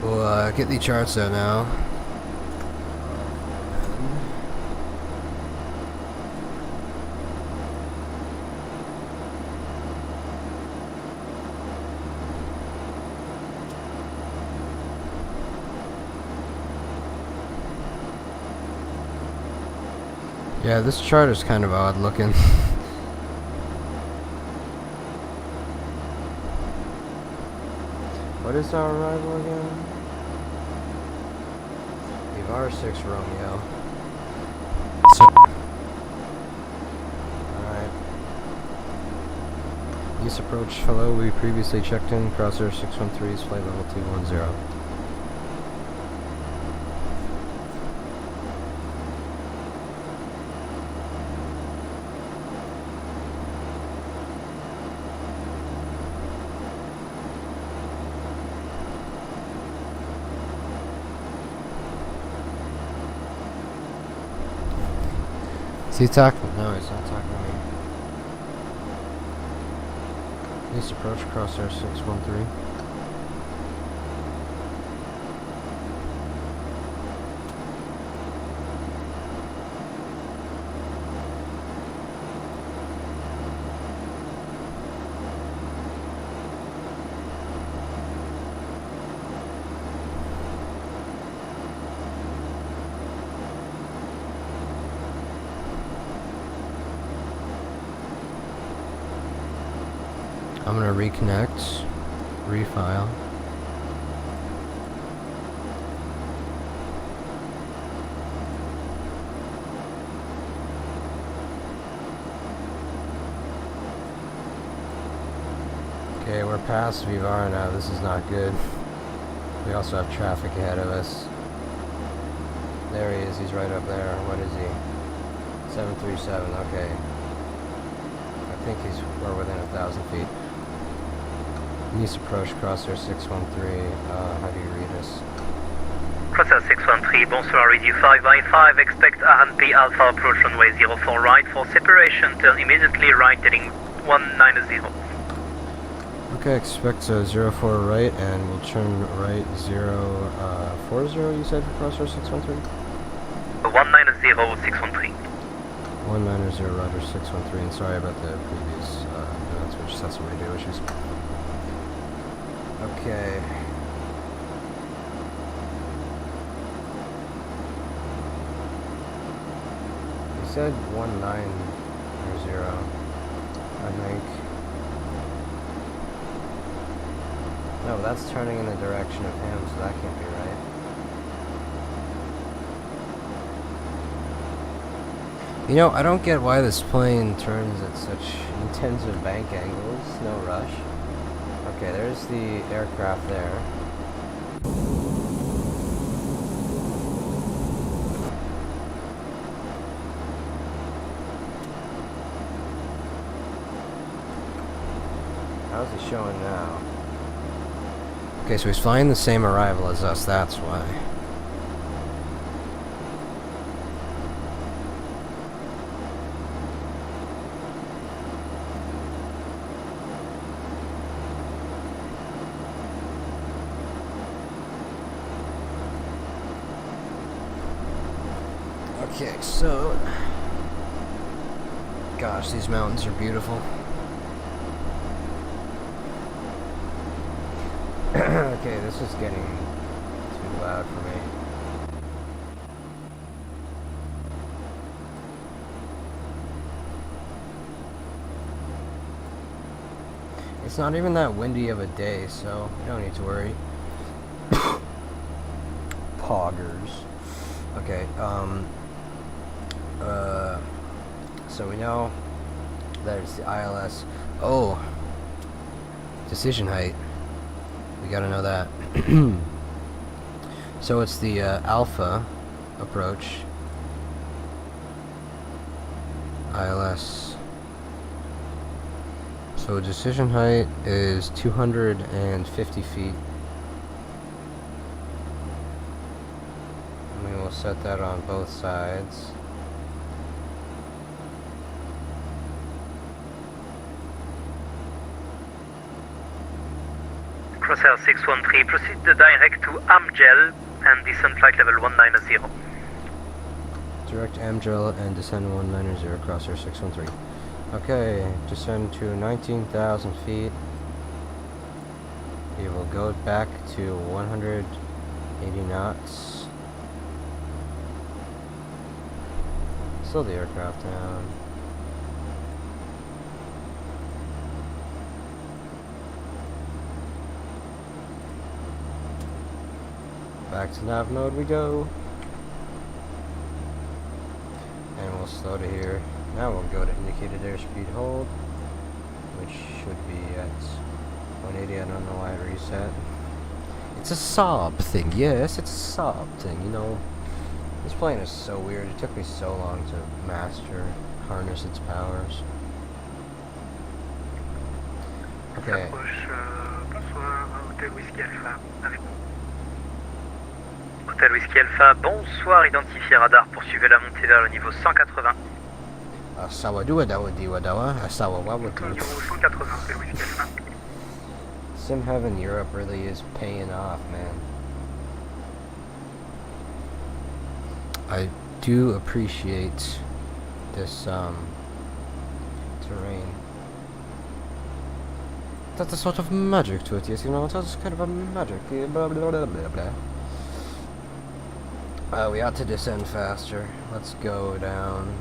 We'll get the charts out now. Yeah, this chart is kind of odd looking. What is our arrival again? Vivar 6 Romeo. So, alright. East approach, hello, we previously checked in, crosser 613 is flight level 210. Is he talking? No, he's not talking to me. East approach, crosshair 613. I'm gonna reconnect, refile. Okay, we're past Vivar now. This is not good. We also have traffic ahead of us. There he is. He's right up there. What is he? 737. Okay. I think we're within 1,000 feet. Nice approach, crosshair 613. How do you read us? Crosshair 613, bonsoir, read you 5 by 5. Expect RNP Alpha approach runway 04 right for separation. Turn immediately right, heading 190. Okay, expect 04 right, and we'll turn right 040, you said, for crosshair 613? 190, 613. 190, roger, 613, and sorry about the previous notes, we just had some radio issues. Okay. He said 190, I think. No, that's turning in the direction of him, so that can't be right. You know, I don't get why this plane turns at such intensive bank angles. No rush. Okay, there's the aircraft there. How's he showing now? Okay, so he's flying the same arrival as us, that's why. Okay, so... Gosh, these mountains are beautiful. Okay, this is getting too loud for me. It's not even that windy of a day, so you don't need to worry. Poggers. Okay, so we know that it's the ILS. Oh! Decision height. We gotta know that. So it's the Alpha approach. ILS. So decision height is 250 feet. And we will set that on both sides. Crosshair 613, proceed direct to Amgel and descend flight level 190. Direct Amgel and descend 190, crosshair 613. Okay, descend to 19,000 feet. We will go back to 180 knots. Slow the aircraft down. Back to nav mode we go. And we'll slow to here. Now we'll go to indicated airspeed hold, which should be at 180. I don't know why it reset. It's a Saab thing, yes, it's a Saab thing, you know. This plane is so weird. It took me so long to harness its powers. Okay. Hôtel Whiskey Alpha, bonsoir, identifié radar, poursuivez la montée vers le niveau 180. Sim Heaven Europe really is paying off, man. I do appreciate this terrain. That's a sort of magic to it, yes, you know, it's kind of a magic, blah blah blah blah blah. We ought to descend faster. Let's go down. .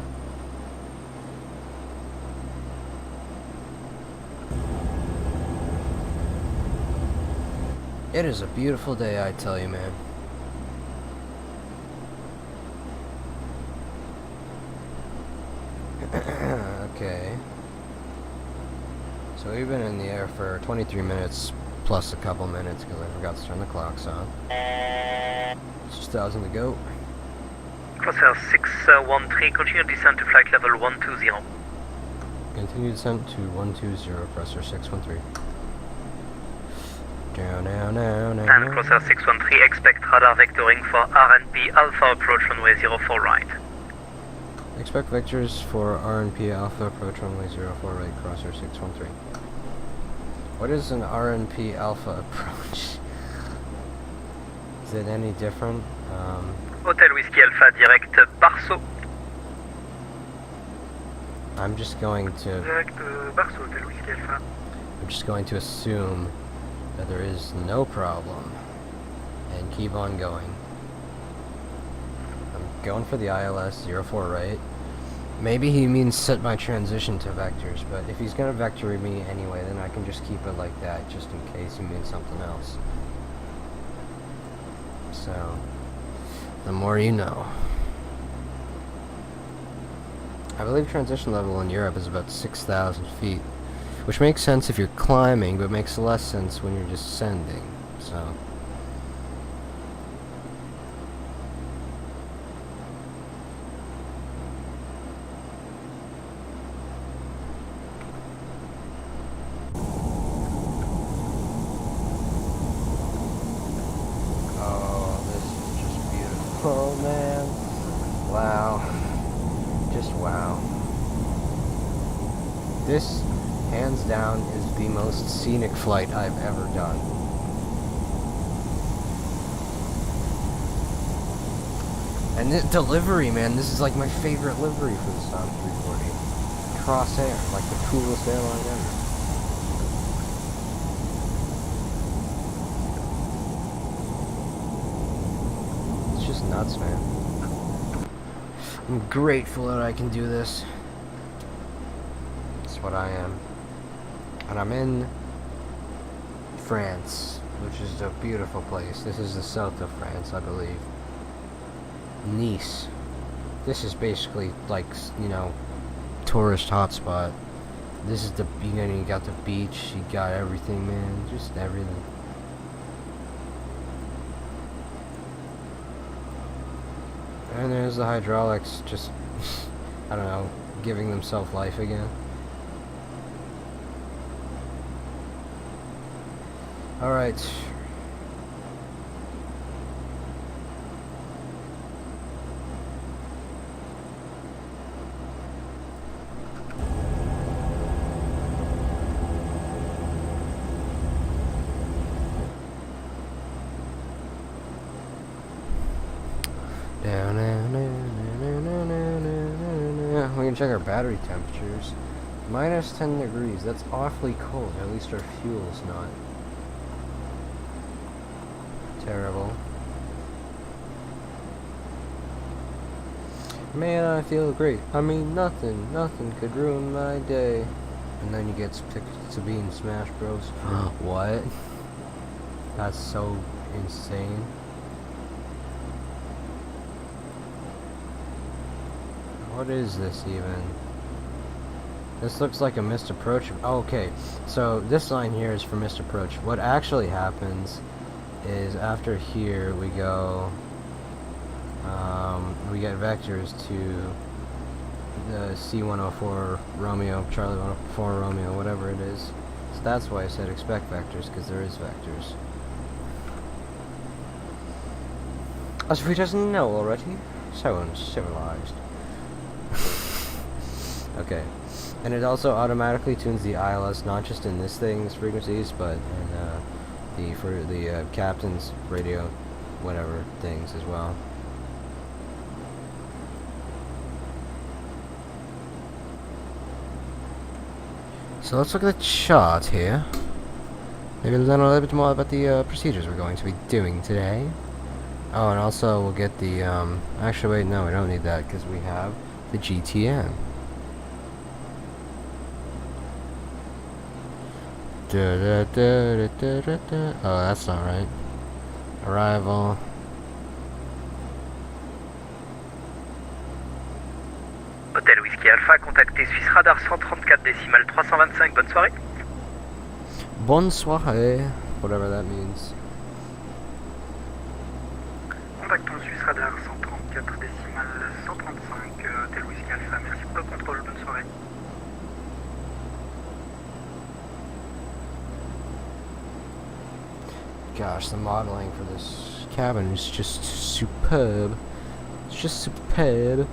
It is a beautiful day, I tell you, man. Okay. So we've been in the air for 23 minutes plus a couple minutes because I forgot to turn the clocks on. 6,000 to go. Crosshair 613, continue descent to flight level 120. Continue descent to 120, Crosshair 613. Down, down, down, down. And Crosshair 613, expect radar vectoring for RNP Alpha approach runway 04 right. Expect vectors for RNP Alpha approach runway 04 right, Crosshair 613. What is an RNP Alpha approach? Is it any different? Hotel Whiskey Alpha direct Barceau. I'm just going to Direct Barceau, Hotel Whiskey Alpha. I'm just going to assume that there is no problem and keep on going. I'm going for the ILS 04 right. Maybe he means set my transition to vectors, but if he's gonna vector me anyway, then I can just keep it like that, just in case he means something else. So, the more you know. I believe transition level in Europe is about 6,000 feet, which makes sense if you're climbing, but makes less sense when you're descending, so... Oh man, wow, just wow. This, hands down, is the most scenic flight I've ever done. And this delivery, man, this is like my favorite livery for the Saab 340. Crossair, like the coolest airline ever. Nuts, man. I'm grateful that I can do this. That's what I am. And I'm in France, which is a beautiful place. This is the south of France, I believe. Nice. This is basically like, you know, tourist hotspot. This is the beginning. You got the beach, you got everything, man. Just everything. And there's the hydraulics, just, I don't know, giving themselves life again. Alright. We can check our battery temperatures. Minus 10 degrees. That's awfully cold. At least our fuel's not terrible. Man, I feel great. I mean, nothing could ruin my day. And then you get picked to be in Smash Bros. What? That's so insane. What is this even? This looks like a missed approach. Oh, okay, so this line here is for missed approach. What actually happens is after here we go, we get vectors to the C104 Romeo, Charlie 104 Romeo, whatever it is. So that's why I said expect vectors, because there is vectors. As if he doesn't know already. So uncivilized. Okay, and it also automatically tunes the ILS not just in this thing's frequencies, but in the captain's radio, whatever things as well. So let's look at the chart here. Maybe learn a little bit more about the procedures we're going to be doing today. Oh, and also we'll get the actually wait, no, we don't need that because we have the GTN. Oh, that's not right. Arrival. Hôtel Whisky Alpha, contactez Suisse Radar 134 décimal 325, bonne soirée. Bonne soirée. Whatever that means. Contactons Suisse Radar 134 décimal 135, Hôtel Whisky Alpha, merci pour le contrôle, bonne soirée. Gosh, the modeling for this cabin is just superb. It's just superb.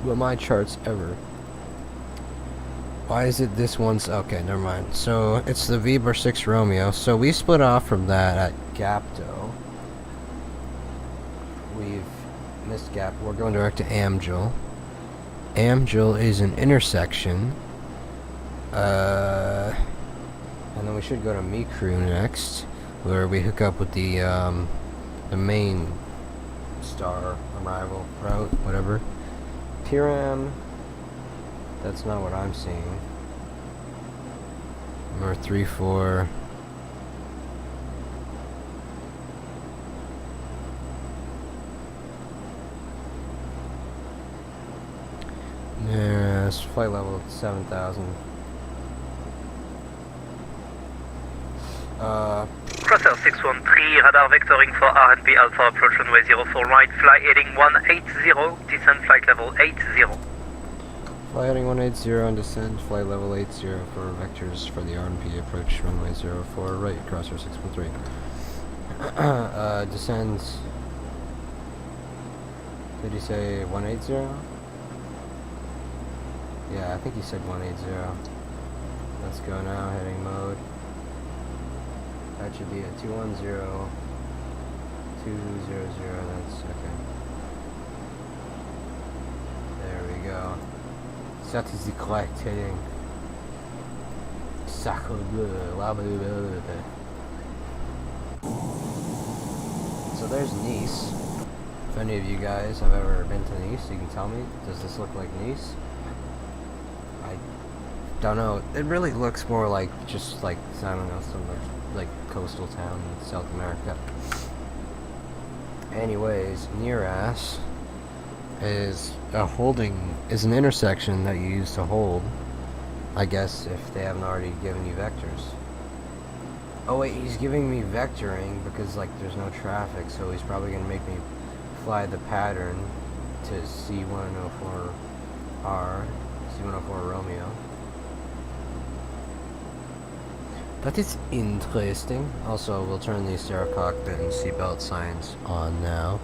Well, my charts ever. Why is it this one's... Okay, never mind. So, it's the Weber 6 Romeo. So, we split off from that at Gapto. We've missed Gap. We're going direct to Amgil. Amgil is an intersection. And then we should go to Mikru next, where we hook up with the main star arrival route, whatever. Piram, that's not what I'm seeing. Number 3-4. Yes, flight level 7,000. Crosser 613, radar vectoring for R&B Alpha approach runway 04 right, fly heading 180, descend flight level 80. Fly heading 180 and descend flight level 80 for vectors for the R&P approach runway 04 right, crosser 613. Descends. Did he say 180? Yeah, I think he said 180. Let's go now, heading mode. That should be a 210, 200, that's okay. There we go. Ça is the correct heading. Sacre bleu, la bleu, bleu. So there's Nice. If any of you guys have ever been to Nice, you can tell me, does this look like Nice? I don't know. It really looks more like just like, I don't know, some like coastal town in South America. Anyways, Near-Ass is an intersection that you use to hold, I guess, if they haven't already given you vectors. Oh wait, he's giving me vectoring because like there's no traffic, so he's probably gonna make me fly the pattern to C104R, C104 Romeo. That is interesting. Also, we'll turn the stereo cockpit and seatbelt signs on now,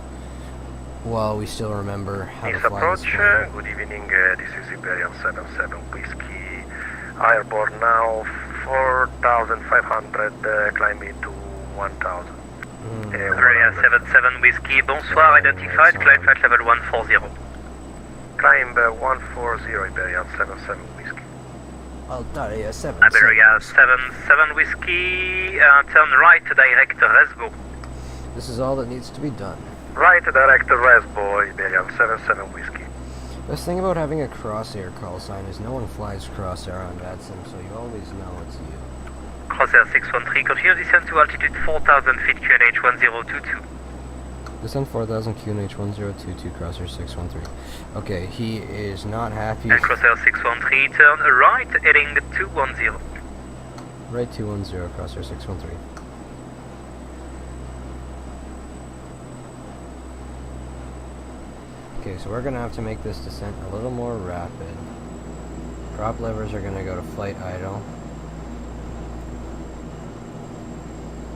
while we still remember how to fly approach, this plane. good evening, this is Imperial 77 Whiskey, airborne now, 4,500, climbing to 1,000. Imperial 77 Whiskey, bonsoir, identified, climb flight level 140. Climb 140, Imperial 77 Whiskey. Altaria 7. Iberia 77 Whiskey, turn right, direct Resbo. This is all that needs to be done. Right, direct Resbo, Imperial 77 Whiskey. Best thing about having a crosshair call sign is no one flies crosshair on VATSIM, so you always know it's you. Crossair 613, continue descent to altitude 4,000 feet, QNH 1022. Descend 4,000 QNH 1022, crosshair 613. Okay, he is not happy. And Crossair 613, turn right, heading 210. Right 210, crosshair 613. Okay, so we're gonna have to make this descent a little more rapid. Prop levers are gonna go to flight idle.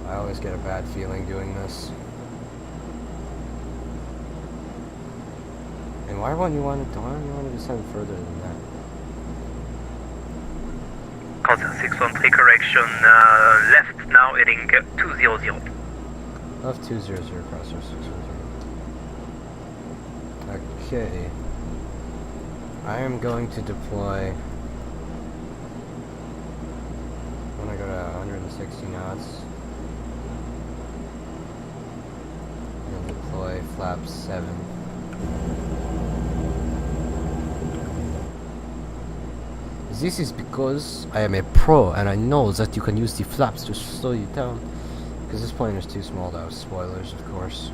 I always get a bad feeling doing this. And why wouldn't you want to descend further than that? Crossair 613, correction, left now, heading 200. Left 200, crosshair 613. Okay. I am going to deploy. I'm gonna go to 160 knots. And deploy flap 7. This is because I am a pro and I know that you can use the flaps to slow you down. Because this plane is too small to have spoilers, of course.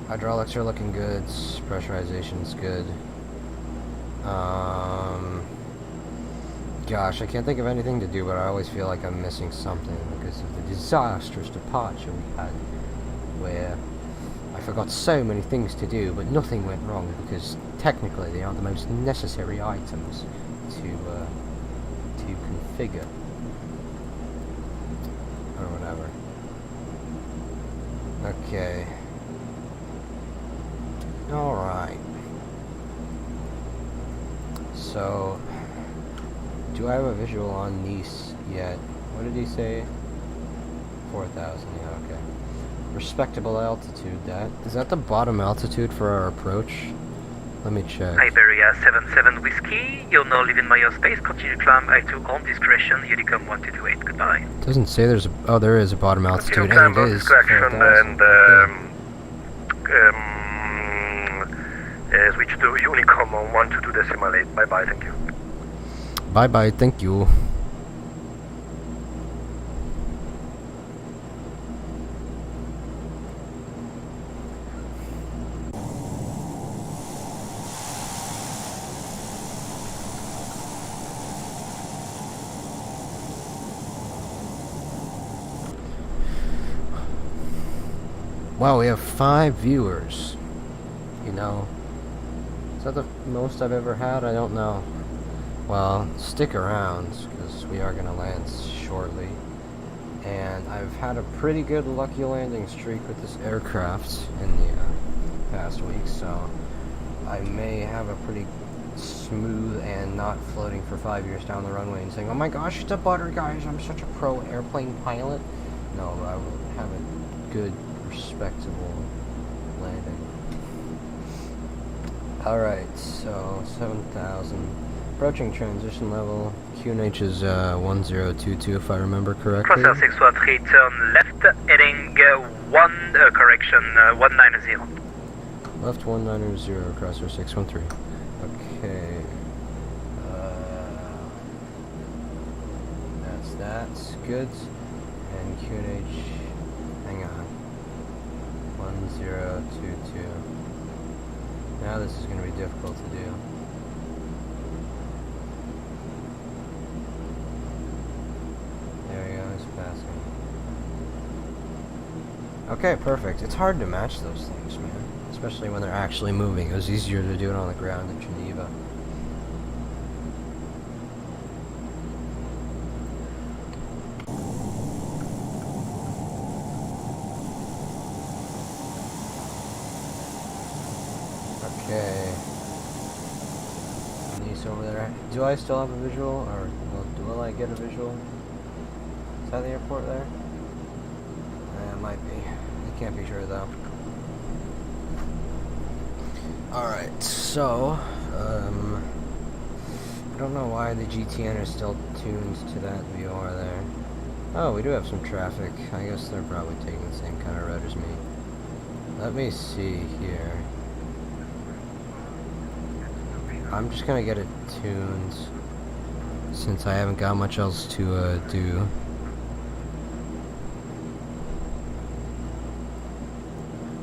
Hydraulics are looking good. Pressurization's good. Gosh, I can't think of anything to do, but I always feel like I'm missing something because of the disastrous departure we had, where I forgot so many things to do, but nothing went wrong because technically they are the most necessary items to configure or whatever. Okay. All right. So, do I have a visual on Nice yet? What did he say? 4,000, yeah, okay. Respectable altitude, that. Is that the bottom altitude for our approach? Let me check. Iberia 77 Whiskey, you're now leaving my airspace, continue climb I2 on discretion, Unicom 1228, goodbye. Doesn't say there's a, oh, there is a bottom altitude, and it is discretion 4,000. And switch to Unicom on 122.8, bye bye, thank you. Bye bye, thank you. Wow, we have 5 viewers. You know, is that the most I've ever had? I don't know. Well, stick around, because we are going to land shortly. And I've had a pretty good lucky landing streak with this aircraft in the past week, so I may have a pretty smooth and not floating for 5 years down the runway and saying, oh my gosh, it's a butter, guys, I'm such a pro airplane pilot. No, I will have a good, respectable landing. Alright, so 7,000. Approaching transition level. QNH is 1022 if I remember correctly. Crossair 613, turn left, heading 190. Left 190, crossair 613. Okay. That's good. And QNH, hang on. 1022. Now this is going to be difficult to do. There we go, it's passing. Okay, perfect. It's hard to match those things, man. Especially when they're actually moving. It was easier to do it on the ground in Geneva. Okay. Nice over there. Do I still have a visual, or will I get a visual? Is that the airport there? It might be. I can't be sure though. Alright, so I don't know why the GTN is still tuned to that VOR there. Oh, we do have some traffic. I guess they're probably taking the same kind of route as me. Let me see here. I'm just gonna get it tuned since I haven't got much else to do.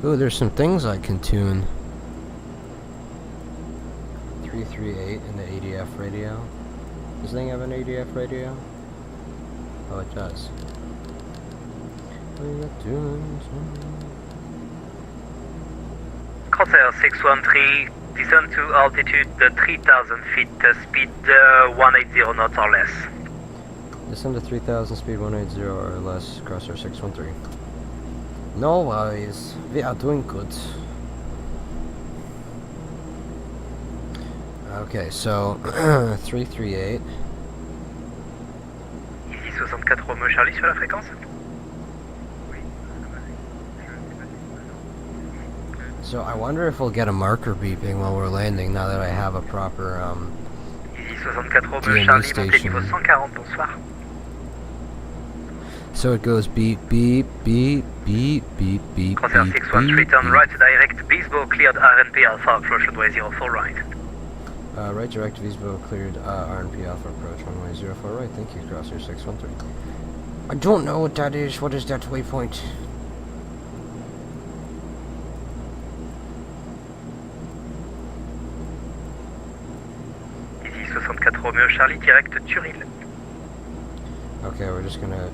Ooh, there's some things I can tune. 338 in the ADF radio. Does this thing have an ADF radio? Oh, it does. Crossair 613, descend to altitude 3,000 feet, speed 180 knots or less. Descend to 3,000, speed 180 or less, crossair 613. No worries, we are doing good. Okay, so 338. Ici 64 Romeo Charlie sur la fréquence. So I wonder if we'll get a marker beeping while we're landing now that I have a proper Ici 64 Romeo DME Charlie, montée station. niveau 140, bonsoir. So it goes beep, beep, beep, beep, beep, beep, Crossair beep, 613, beep, turn beep. right direct, Bisbo cleared RNP Alpha, approach runway 04 right. Right direct Visbo cleared RNP Alpha approach runway 04 right. Thank you, Crosshair 613. I don't know what that is. What is that waypoint? Ici 64 Romeo Charlie, direct Turil. Okay, we're just gonna...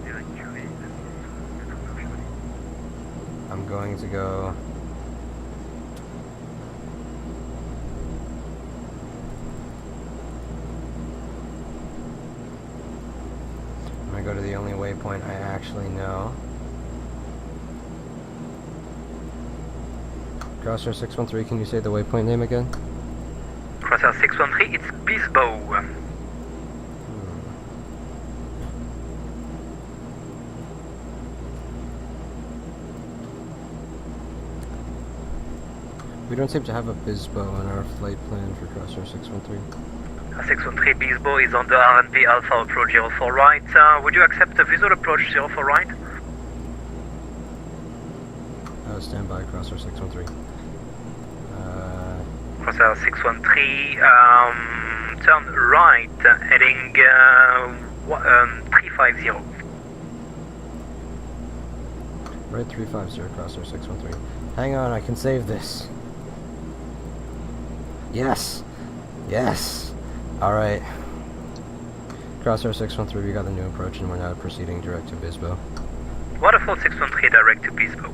I'm going to go... I'm gonna go to the only waypoint I actually know. Crosshair 613, can you say the waypoint name again? Crosshair 613, it's Bisbow. We don't seem to have a Bisbo in our flight plan for Crosshair 613. 613 Bisbow is on the RNP Alpha approach 04 right. Would you accept the visual approach 04 right? Stand by, Crosshair 613. Crosshair 613, turn right, heading 350. Right 350, Crosshair 613. Hang on, I can save this. Yes! Yes! Alright. Crosshair 613, we got the new approach and we're now proceeding direct to Bisbo. Waterfall 613 direct to Bisbow.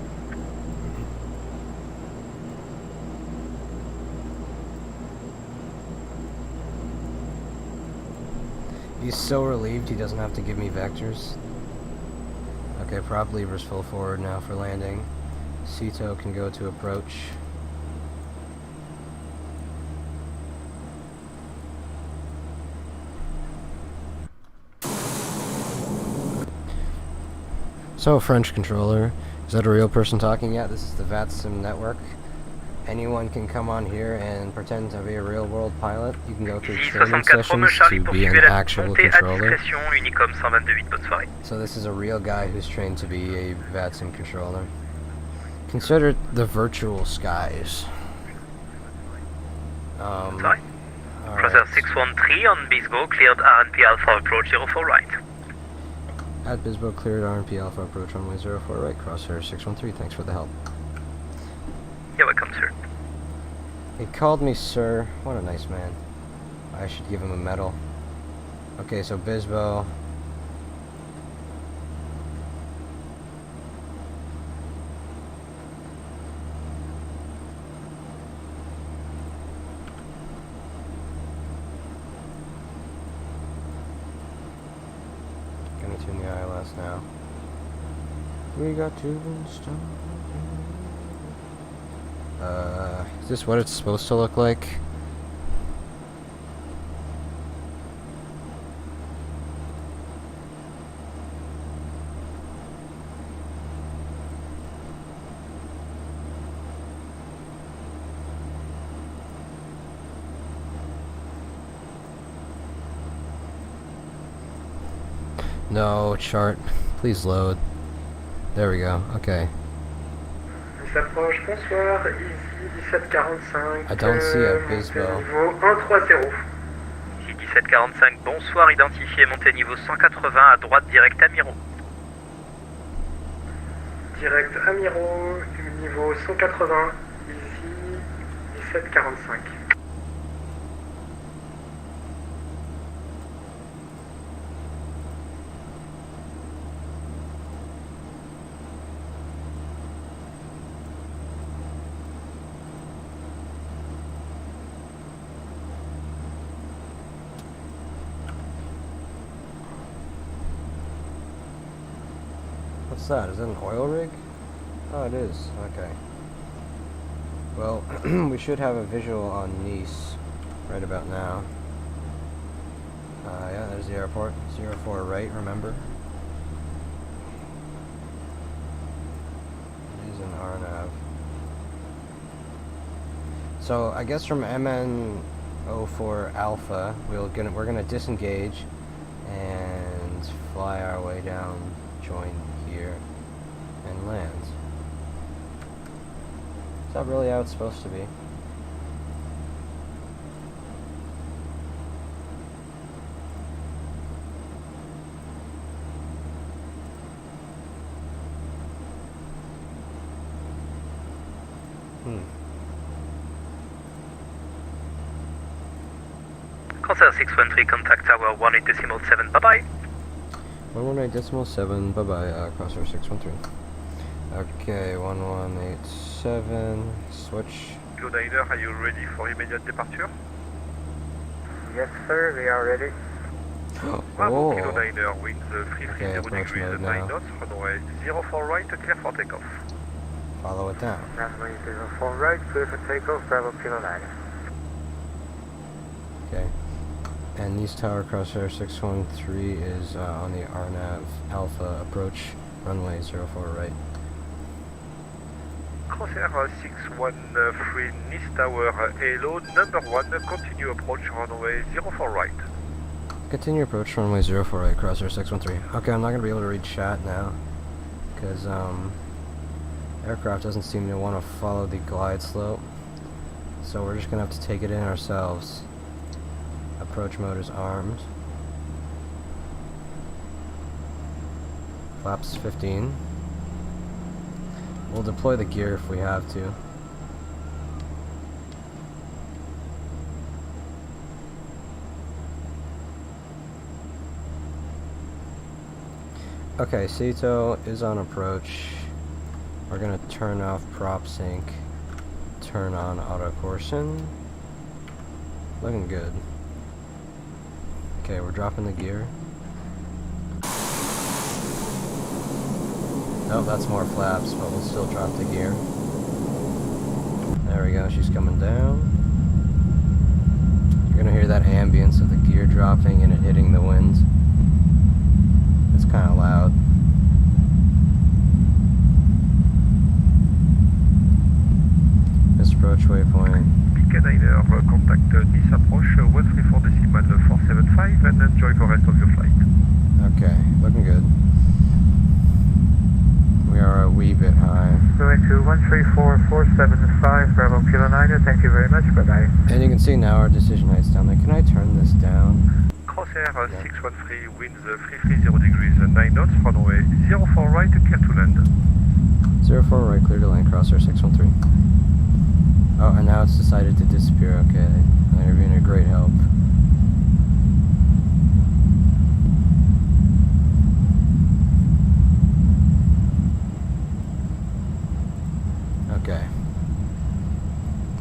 He's so relieved he doesn't have to give me vectors. Okay, prop levers full forward now for landing. Ceto can go to approach. So, French controller, is that a real person talking yet? This is the VATSIM network. Anyone can come on here and pretend to be a real-world pilot. You can go through training sessions to be an actual controller. So this is a real guy who's trained to be a VATSIM controller. Consider the virtual skies. Sorry? Crosshair 613 on Bisbow, cleared RNP Alpha approach 04 right. At Bisbow, cleared RNP Alpha approach runway 04 right, Crosshair 613, thanks for the help. You're welcome, sir. He called me sir. What a nice man. I should give him a medal. Okay, so Bisbow. Gonna tune the ILS now. We got to install. Is this what it's supposed to look like? No, chart. Please load. There we go. Okay. S'approche, bonsoir, ici 1745. I don't see a Bisbo. Niveau 130. Ici 1745, bonsoir, identifié, montée niveau 180 à droite, direct Amiro. Direct Amiro, niveau 180, ici 1745. What's that? Is that an oil rig? Oh, it is. Okay. Well, we should have a visual on Nice right about now. Yeah, there's the airport. 04 right, remember? It is an RNAV. So, I guess from MN04 Alpha, we're gonna disengage and fly our way down, join here, and land. Is that really how it's supposed to be? Crosshair 613, contact tower 18.7, bye-bye. 118.7, bye-bye, Crosshair 613. Okay, 1187, switch. Kilo Niner, are you ready for immediate departure? Yes, sir, we are ready. Bravo, Kilo Niner, winds Okay, 330 approach degrees mode and 9 now. knots, runway 04 right, clear for takeoff. Follow it down. Runway 04 right, clear for takeoff, Bravo Kilo 9. Okay. And East Tower Crosshair 613 is on the RNAV Alpha approach, runway 04 right. Crosshair 613, East Tower, hello, number 1, continue approach, runway 04 right. Continue approach, runway 04 right, Crosshair 613. Okay, I'm not going to be able to read chat now, because aircraft doesn't seem to want to follow the glide slope, so we're just going to have to take it in ourselves. Approach mode is armed. Flaps 15. We'll deploy the gear if we have to. Okay, Sito is on approach. We're gonna turn off prop sync, turn on auto courson. Looking good. Okay, we're dropping the gear. Nope, that's more flaps, but we'll still drop the gear. There we go, she's coming down. You're gonna hear that ambience of the gear dropping and it hitting the wind. It's kind of loud. This approach waypoint. Niner, contact this approach 134.475 and enjoy the rest of your flight. Okay, looking good. We are a wee bit high. Going to 134475, Bravo Kilo 9, thank you very much, bye-bye. And you can see now our decision height's down there. Can I turn this down? Crosshair 613, winds 330 degrees and 9 knots, runway 04 right, clear to land. 04 right, clear to land, Crosshair 613. Oh, and now it's decided to disappear. Okay, they're being a great help. Okay.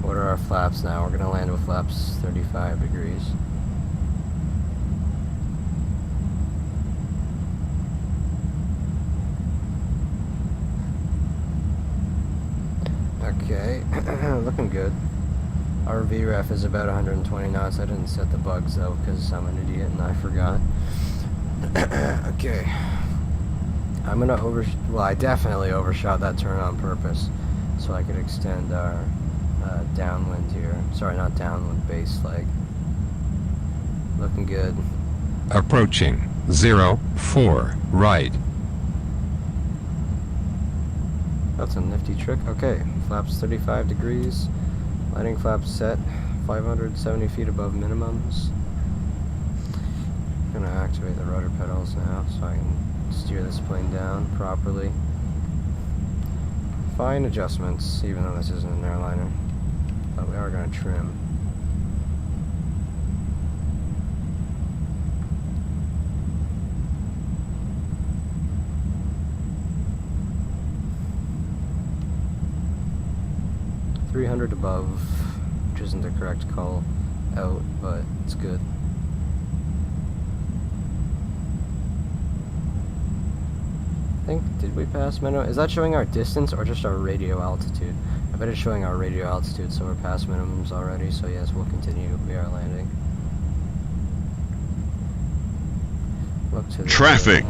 What are our flaps now? We're gonna land with flaps 35 degrees. Okay, looking good. Our VREF is about 120 knots. I didn't set the bugs though because I'm an idiot and I forgot. Okay. I'm gonna well, I definitely overshot that turn on purpose so I could extend our downwind here. Sorry, not downwind, base leg. Looking good. Approaching 04 right. That's a nifty trick. Okay, flaps 35 degrees. Landing flaps set 570 feet above minimums. Gonna activate the rudder pedals now so I can steer this plane down properly. Fine adjustments, even though this isn't an airliner. But we are gonna trim. .300 above, which isn't the correct call out, but it's good. I think, did we pass minimum? Is that showing our distance or just our radio altitude? I bet it's showing our radio altitude, so we're past minimums already, so yes, we'll continue. We are landing. Look to the Traffic!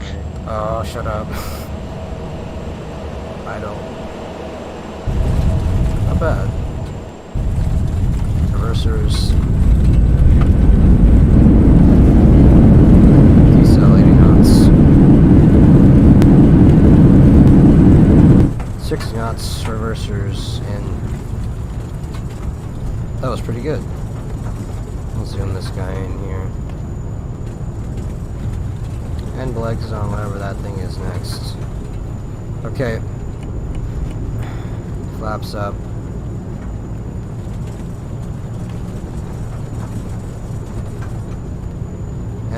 Oh, shut up. I don't. Not bad. Reversers. Decelerating knots. 6 knots, reversers in. That was pretty good. We'll zoom this guy in here. And legs on whatever that thing is next. Okay. Flaps up.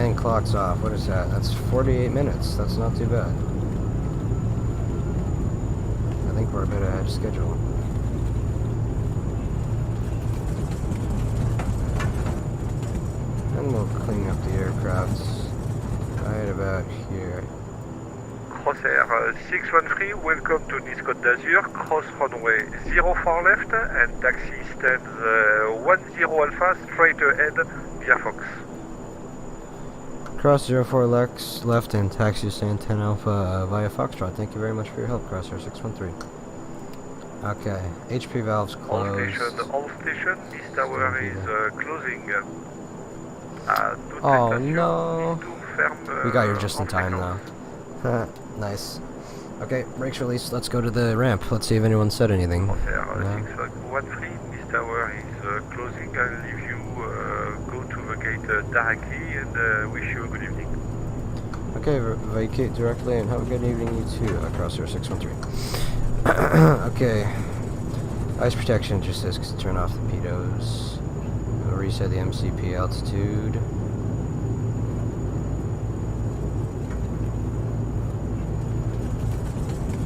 And clock's off. What is that? That's 48 minutes. That's not too bad. I think we're a bit ahead of schedule. And we'll clean up the aircraft right about here. Crossair 613, welcome to Nice Côte d'Azur, cross runway 04 left and taxi stands 10 Alpha straight ahead via Fox. Cross 04 Lex left and taxi stand 10 Alpha via Foxtrot. Thank you very much for your help, Crosshair 613. Okay, HP valves closed. All station, this tower is closing. Oh no! We got here just in time though. Nice. Okay, brakes released. Let's go to the ramp. Let's see if anyone said anything. No. 613, this tower is closing. I'll leave you go to the gate directly and wish you a good evening. Okay, vacate directly and have a good evening, you too, Crosshair 613. Okay. Ice protection just says turn off the pitos. We'll reset the MCP altitude.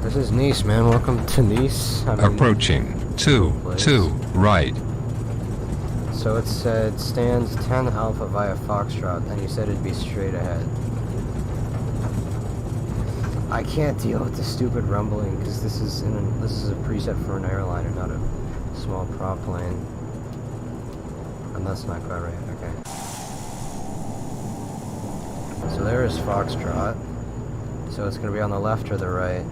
This is Nice, man. Welcome to Nice. Approaching 2 right. So it said stands 10 Alpha via Foxtrot, and you said it'd be straight ahead. I can't deal with the stupid rumbling because this is a preset for an airliner, not a small prop plane. And that's not quite right. Okay. So there is Foxtrot. So it's going to be on the left or the right.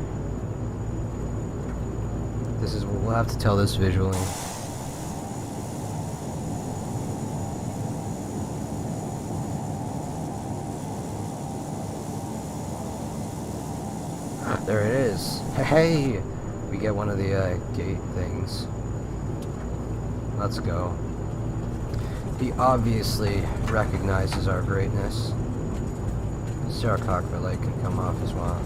We'll have to tell this visually. There it is. Hey! We get one of the gate things. Let's go. He obviously recognizes our greatness. So our cockpit light can come off as well.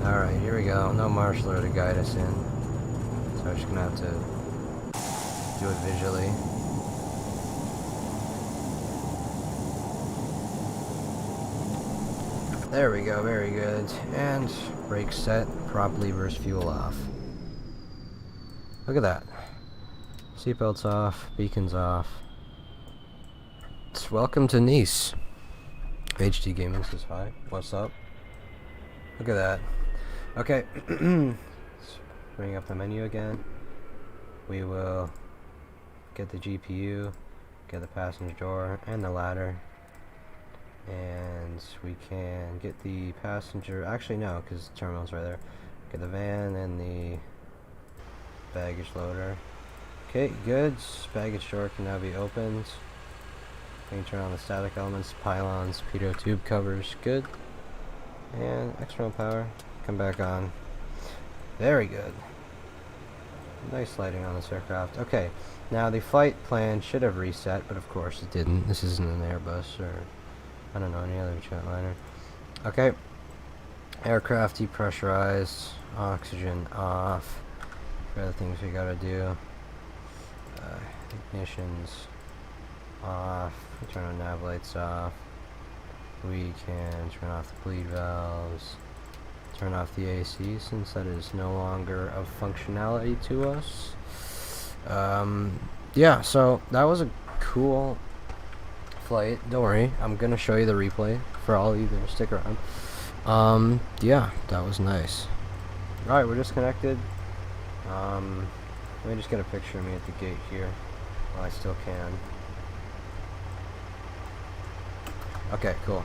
Alright, here we go. No marshaller to guide us in. So I'm just gonna have to do it visually. There we go, very good. And brake set, prop levers, fuel off. Look at that. Seatbelts off, beacons off. It's welcome to Nice. HD Gaming says hi. What's up? Look at that. Okay. Let's bring up the menu again. We will get the GPU, get the passenger door and the ladder. And we can get the passenger, actually no, because the terminal's right there. Get the van and the baggage loader. Okay, goods. Baggage door can now be opened. We can turn on the static elements, pylons, pitot tube covers. Good. And external power. Come back on. Very good. Nice lighting on this aircraft. Okay, now the flight plan should have reset, but of course it didn't. This isn't an Airbus or I don't know, any other jetliner. Okay. Aircraft depressurized. Oxygen off. For the things we gotta do. Ignitions off. Turn on nav lights off. We can turn off the bleed valves. Turn off the AC since that is no longer of functionality to us. Yeah, so that was a cool flight. Don't worry, I'm gonna show you the replay for all of you that stick around. Yeah, that was nice. Alright, we're disconnected. Let me just get a picture of me at the gate here while I still can. Okay, cool.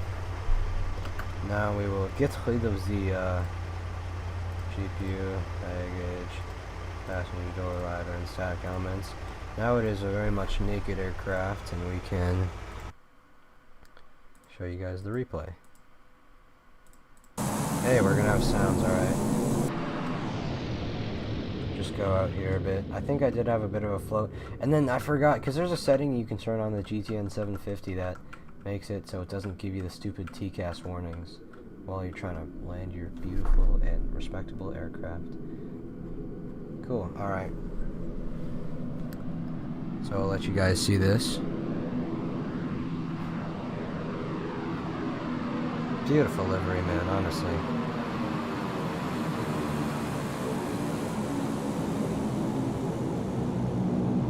Now we will get rid of the GPU, baggage, passenger door, ladder, and static elements. Now it is a very much naked aircraft, and we can show you guys the replay. Hey, we're gonna have sounds, alright. Just go out here a bit. I think I did have a bit of a flow. And then I forgot, because there's a setting you can turn on the GTN 750 that makes it so it doesn't give you the stupid TCAS warnings while you're trying to land your beautiful and respectable aircraft. Cool, alright. So I'll let you guys see this. Beautiful livery, man, honestly.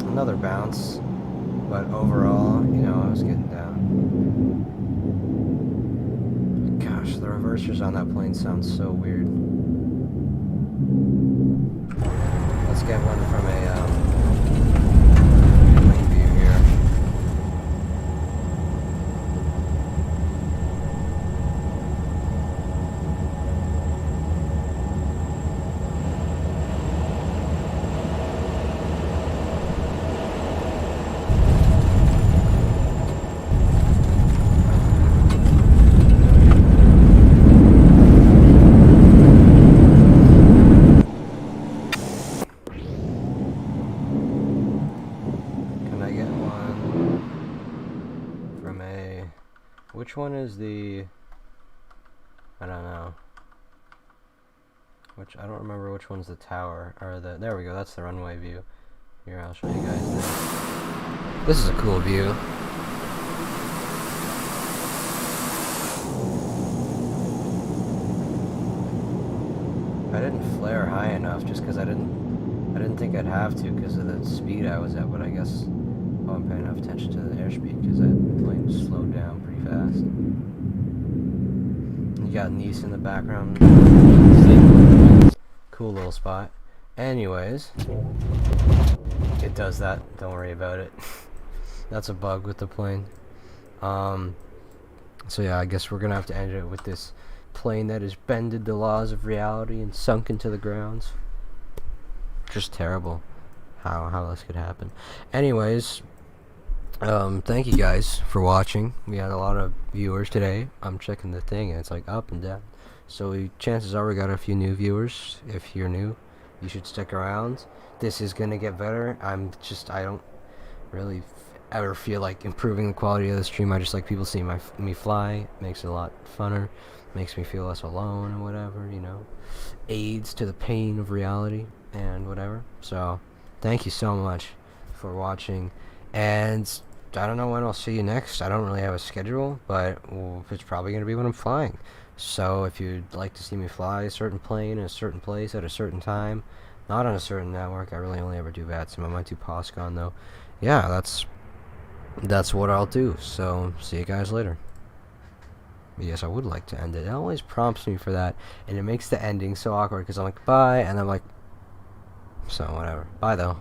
Another bounce, but overall, you know, I was getting down. Gosh, the reversers on that plane sound so weird. Let's get one from a wing view here. Which one is the... I don't know. I don't remember which one's the tower, or the... There we go, that's the runway view. Here, I'll show you guys this. This is a cool view. I didn't flare high enough just because I didn't think I'd have to because of the speed I was at, but I guess I wasn't paying enough attention to the airspeed because that plane slowed down pretty fast. You got Nice in the background. Cool little spot. Anyways, it does that. Don't worry about it. That's a bug with the plane. So yeah, I guess we're gonna have to end it with this plane that has bended the laws of reality and sunk into the grounds. Just terrible. How this could happen. Anyways, thank you guys for watching. We had a lot of viewers today. I'm checking the thing and it's like up and down. So chances are we got a few new viewers. If you're new, you should stick around. This is gonna get better. I don't really ever feel like improving the quality of the stream. I just like people seeing me fly. Makes it a lot funner. Makes me feel less alone and whatever, you know. Aids to the pain of reality and whatever. So thank you so much for watching, and I don't know when I'll see you next. I don't really have a schedule, but it's probably going to be when I'm flying. So if you'd like to see me fly a certain plane in a certain place at a certain time, not on a certain network, I really only ever do VATSIM. I might do POSCON though. Yeah, that's what I'll do. So see you guys later. Yes, I would like to end it. It always prompts me for that, and it makes the ending so awkward because I'm like, bye, and I'm like, so whatever. Bye though.